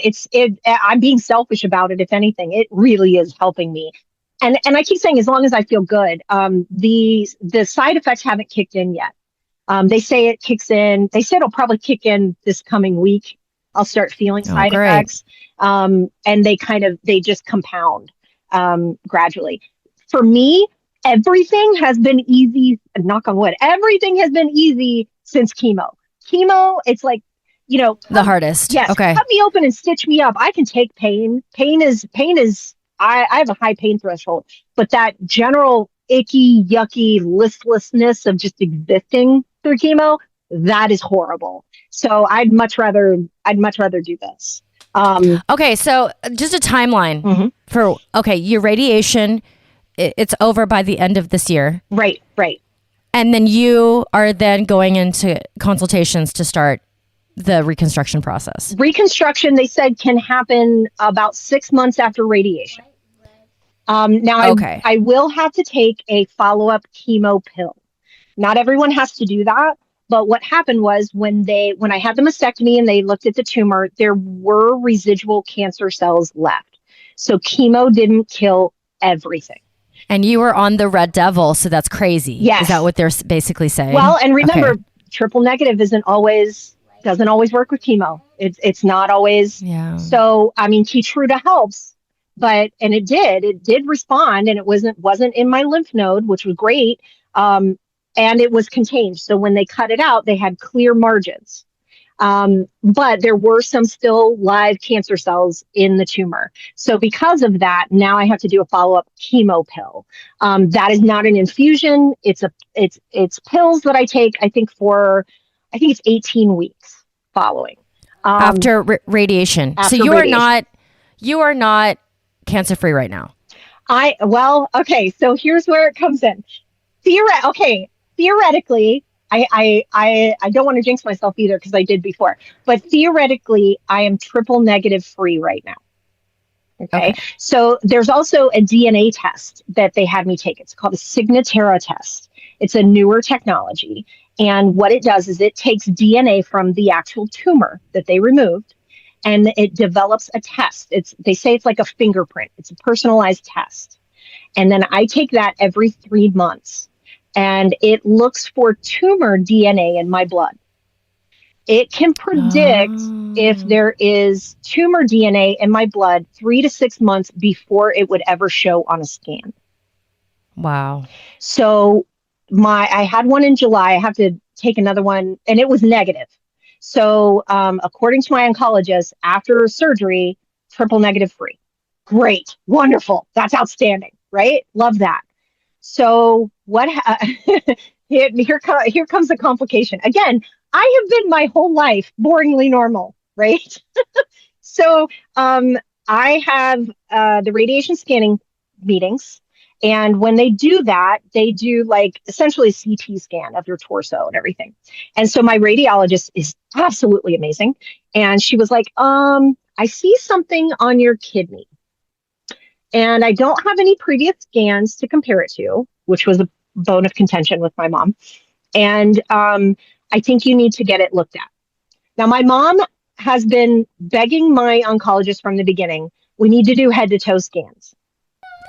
I'm being selfish about it. If anything, it really is helping me. And I keep saying, as long as I feel good, the side effects haven't kicked in yet. They say it kicks in. They said it'll probably kick in this coming week. I'll start feeling side effects. And they just compound gradually. For me, everything has been easy, knock on wood. Everything has been easy since chemo. Chemo, it's like, the hardest. Yes. Okay. Cut me open and stitch me up. I can take pain. Pain is, I have a high pain threshold, but that general icky, yucky listlessness of just existing through chemo, that is horrible. So I'd much rather do this. Okay. So just a timeline for, your radiation, it's over by the end of this year. Right. And then you are then going into consultations to start the reconstruction process. Reconstruction, they said, can happen about 6 months after radiation. Now, I will have to take a follow-up chemo pill. Not everyone has to do that. But what happened was when I had the mastectomy and they looked at the tumor, there were residual cancer cells left. So chemo didn't kill everything. And you were on the Red Devil, so that's crazy. Yes. Is that what they're basically saying? Well, and remember, triple negative doesn't always work with chemo. It's not always. Yeah. So, I mean, Keytruda helps, and it did respond, and it wasn't in my lymph node, which was great. And it was contained. So when they cut it out, they had clear margins. But there were some still live cancer cells in the tumor. So because of that, now I have to do a follow-up chemo pill. That is not an infusion. It's pills that I take, I think it's 18 weeks following. After radiation. After so radiation. You are not cancer-free right now. Okay. So here's where it comes in. Theoretically, I don't want to jinx myself either because I did before, but theoretically, I am triple negative free right now. Okay. So there's also a DNA test that they had me take. It's called a Signatera test. It's a newer technology. And what it does is it takes DNA from the actual tumor that they removed, and it develops a test. They say it's like a fingerprint. It's a personalized test. And then I take that every 3 months. And it looks for tumor DNA in my blood. It can predict if there is tumor DNA in my blood 3 to 6 months before it would ever show on a scan. Wow. So I had one in July. I have to take another one, and it was negative. So according to my oncologist, after surgery, triple negative free. Great. Wonderful. That's outstanding, right? Love that. So here comes the complication. Again, I have been my whole life boringly normal, right? So I have the radiation scanning meetings. And when they do that, they do like essentially a CT scan of your torso and everything. And so my radiologist is absolutely amazing. And she was like, I see something on your kidney. And I don't have any previous scans to compare it to, which was a bone of contention with my mom. And I think you need to get it looked at. Now, my mom has been begging my oncologist from the beginning, we need to do head to toe scans.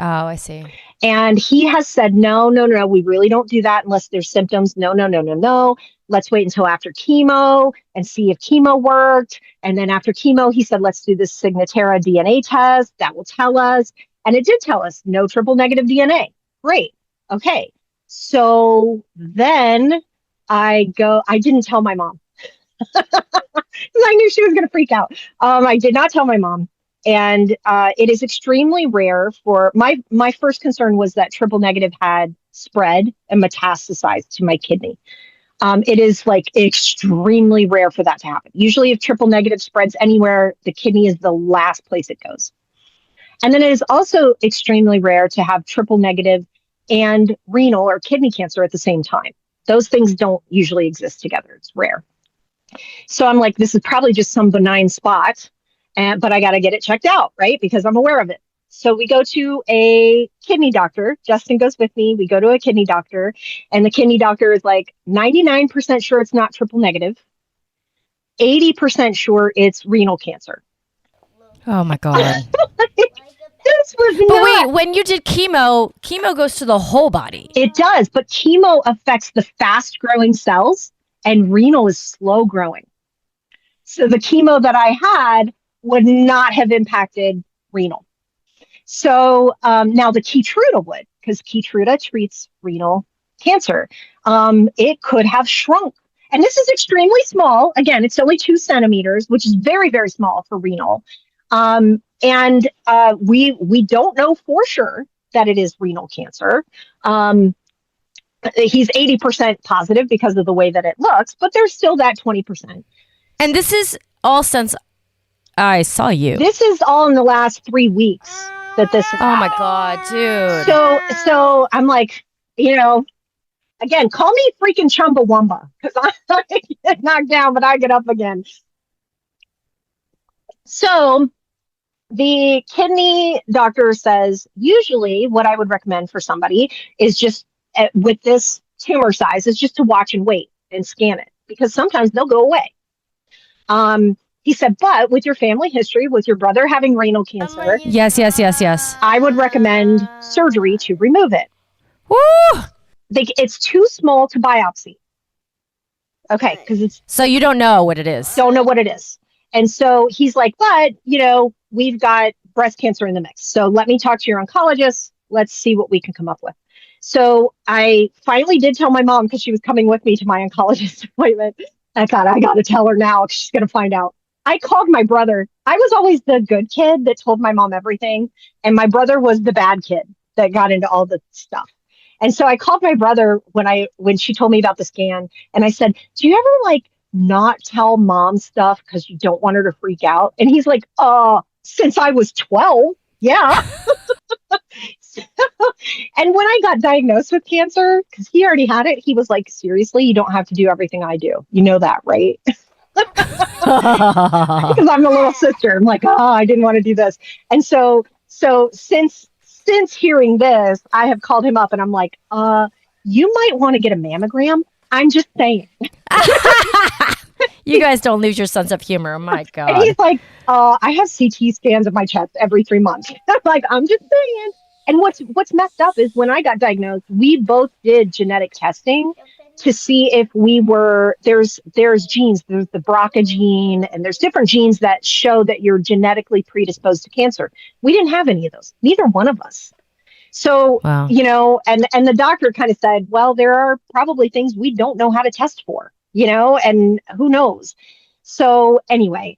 Oh, I see. And he has said, no, we really don't do that unless there's symptoms. No. Let's wait until after chemo and see if chemo worked. And then after chemo, he said, let's do this Signatera DNA test. That will tell us. And it did tell us no triple negative DNA. Great. Okay. So then I didn't tell my mom. I knew she was going to freak out. I did not tell my mom. And it is extremely rare for my first concern was that triple negative had spread and metastasized to my kidney. It is like extremely rare for that to happen. Usually if triple negative spreads anywhere, the kidney is the last place it goes. And then it is also extremely rare to have triple negative and renal or kidney cancer at the same time. Those things don't usually exist together. It's rare. So I'm like, this is probably just some benign spot, but I got to get it checked out, right? Because I'm aware of it. So we go to a kidney doctor. Justin goes with me. We go to a kidney doctor, and the kidney doctor is like 99% sure it's not triple negative, 80% sure it's renal cancer. Oh my God. This was But not. wait, when you did chemo goes to the whole body. It does, but chemo affects the fast growing cells and renal is slow growing. So the chemo that I had would not have impacted renal. So now the Keytruda would, because Keytruda treats renal cancer. It could have shrunk. And this is extremely small. Again, it's only 2 centimeters, which is very, very small for renal. And we don't know for sure that it is renal cancer. He's 80% positive because of the way that it looks, but there's still that 20%. And this is all since I saw you. This is all in the last 3 weeks that this is. Oh my God, dude. So I'm like, again, call me freaking Chumbawamba because I get knocked down, but I get up again. So the kidney doctor says, usually what I would recommend for somebody is just with this tumor size is just to watch and wait and scan it because sometimes they'll go away. He said, but with your family history, with your brother having renal cancer. Yes. I would recommend surgery to remove it. Woo! It's too small to biopsy. Okay, because it's... So you don't know what it is. Don't know what it is. And so he's like, but, we've got breast cancer in the mix. So let me talk to your oncologist. Let's see what we can come up with. So I finally did tell my mom because she was coming with me to my oncologist appointment. I thought I got to tell her now because she's going to find out. I called my brother. I was always the good kid that told my mom everything. And my brother was the bad kid that got into all the stuff. And so I called my brother when she told me about the scan. And I said, do you ever like not tell mom stuff because you don't want her to freak out? And he's like, since I was 12. Yeah. And when I got diagnosed with cancer, because he already had it, he was like, seriously, you don't have to do everything I do. You know that, right? Because I'm the little sister. I'm like, I didn't want to do this. And so since hearing this, I have called him up and I'm like, you might want to get a mammogram. I'm just saying. You guys don't lose your sense of humor. Oh my God. And he's like, I have CT scans of my chest every 3 months. I'm like, I'm just saying. And what's messed up is when I got diagnosed, we both did genetic testing to see if we were, there's genes, there's the BRCA gene, and there's different genes that show that you're genetically predisposed to cancer. We didn't have any of those, neither one of us. So, wow. And the doctor kind of said, well, there are probably things we don't know how to test for, and who knows? So anyway,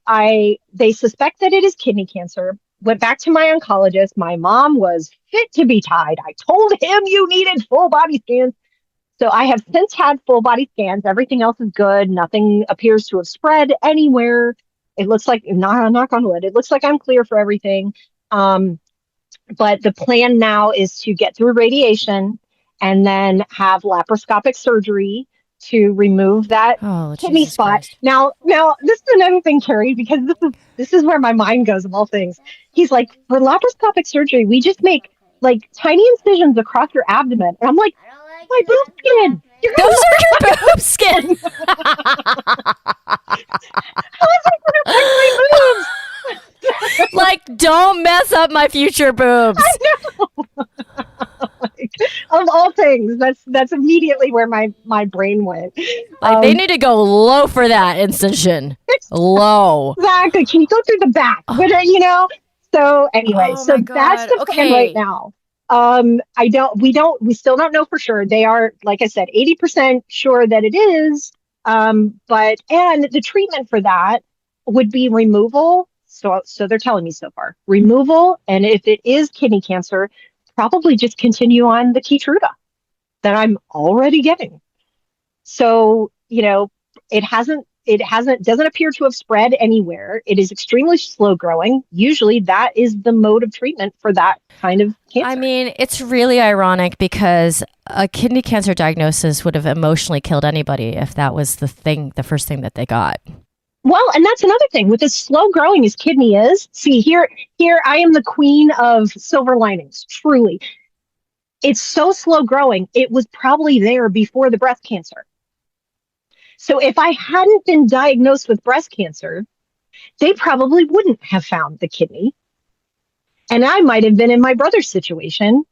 they suspect that it is kidney cancer. Went back to my oncologist. My mom was fit to be tied. I told him you needed full body scans. So I have since had full body scans. Everything else is good. Nothing appears to have spread anywhere. It looks like, knock on wood, it looks like I'm clear for everything. But the plan now is to get through radiation and then have laparoscopic surgery to remove that kidney Jesus spot. Christ. Now, this is another thing, Carrie, because this is where my mind goes of all things. He's like, for laparoscopic surgery, we just make like tiny incisions across your abdomen. And I'm like, my boob skin. Those are your boob skin. How is that going to affect my boobs? Like, don't mess up my future boobs. I know. Of all things, that's immediately where my brain went. Like, they need to go low for that incision. Low. Exactly. Can you go through the back? But So anyway, so that's the plan right now. We still don't know for sure. They are, like I said, 80% sure that it is. And the treatment for that would be removal. So they're telling me so far, removal. And if it is kidney cancer, probably just continue on the Keytruda that I'm already getting. So, it doesn't appear to have spread anywhere. It is extremely slow growing. Usually that is the mode of treatment for that kind of cancer. I mean, it's really ironic because a kidney cancer diagnosis would have emotionally killed anybody if that was the first thing that they got. Well, and that's another thing with as slow growing as kidney is. See, here I am the queen of silver linings, truly. It's so slow growing. It was probably there before the breast cancer. So if I hadn't been diagnosed with breast cancer, they probably wouldn't have found the kidney. And I might have been in my brother's situation,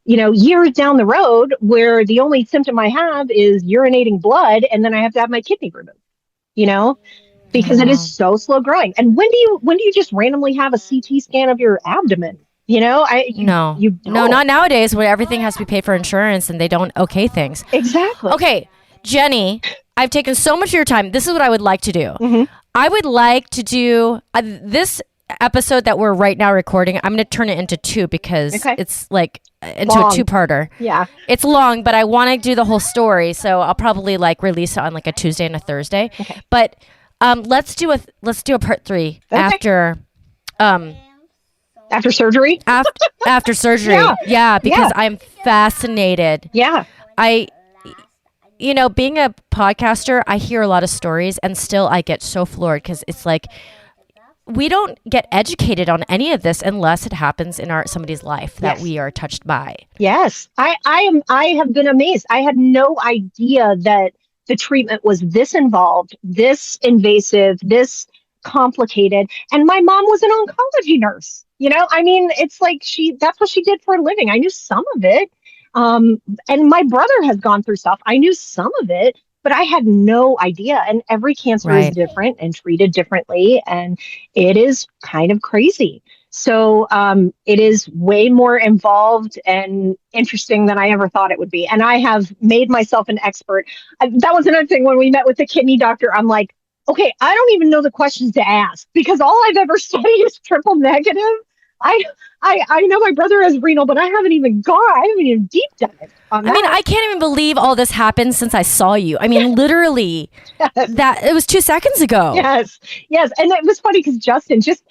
years down the road where the only symptom I have is urinating blood and then I have to have my kidney removed, because it is so slow growing. And when do you just randomly have a CT scan of your abdomen? No, not nowadays where everything has to be paid for insurance and they don't okay things. Exactly. Okay, Jenny, I've taken so much of your time. This is what I would like to do. Mm-hmm. I would like to do this episode that we're right now recording. I'm going to turn it into 2 because it's like into long. A 2-parter. Yeah. It's long, but I want to do the whole story. So I'll probably release it on a Tuesday and a Thursday. Okay. But let's do a part 3 after surgery. After surgery. Yeah, because I'm fascinated. Yeah. Being a podcaster, I hear a lot of stories and still I get so floored because it's like we don't get educated on any of this unless it happens in somebody's life that we are touched by. Yes. I have been amazed. I had no idea that the treatment was this involved, this invasive, this complicated. And my mom was an oncology nurse. It's like that's what she did for a living. I knew some of it. And my brother has gone through stuff. I knew some of it, but I had no idea. And every cancer is different and treated differently. And it is kind of crazy. So it is way more involved and interesting than I ever thought it would be. And I have made myself an expert. That was another thing when we met with the kidney doctor. I'm like, okay, I don't even know the questions to ask because all I've ever studied is triple negative. I know my brother has renal, but I haven't even deep dived on that. I mean, I can't even believe all this happened since I saw you. I mean, literally, Yes. that it was 2 seconds ago. Yes. And it was funny because Justin, just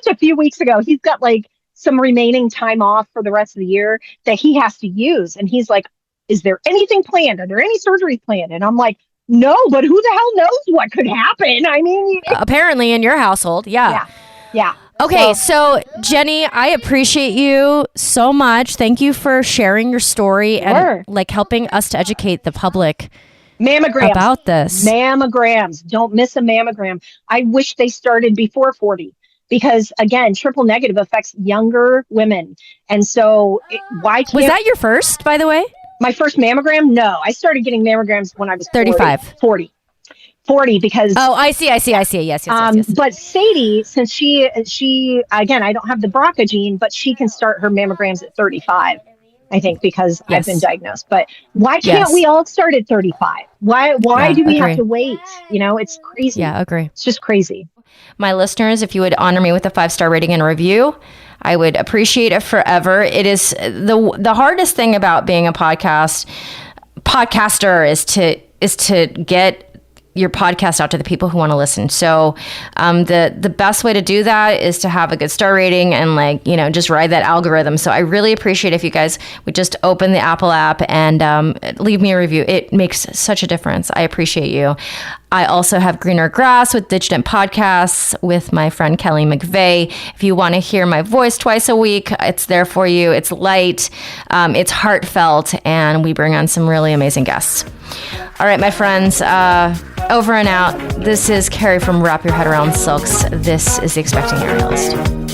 a few weeks ago, he's got like some remaining time off for the rest of the year that he has to use. And he's like, is there anything planned? Are there any surgeries planned? And I'm like, no, but who the hell knows what could happen? I mean, Apparently in your household. Yeah. Okay, so Jenny, I appreciate you so much. Thank you for sharing your story and like helping us to educate the public mammograms about this. Mammograms. Don't miss a mammogram. I wish they started before 40 because again, triple negative affects younger women. And so why can't... Was that your first, by the way? My first mammogram? No, I started getting mammograms when I was 40 because I see. Yes. But Sadie, since she again, I don't have the BRCA gene, but she can start her mammograms at 35, I think, because I've been diagnosed. But why can't we all start at 35? Why do we have to wait? It's crazy. Yeah, agree. It's just crazy. My listeners, if you would honor me with a 5-star rating and review, I would appreciate it forever. It is the hardest thing about being a podcaster is to get your podcast out to the people who want to listen. So the best way to do that is to have a good star rating and just ride that algorithm. So I really appreciate if you guys would just open the Apple app and leave me a review. It makes such a difference. I appreciate you. I also have Greener Grass with Digitent Podcasts with my friend Kelly McVeigh. If you want to hear my voice twice a week, it's there for you. It's light, it's heartfelt, and we bring on some really amazing guests. All right, my friends, over and out. This is Carrie from Wrap Your Head Around Silks. This is The Expecting Aerialist.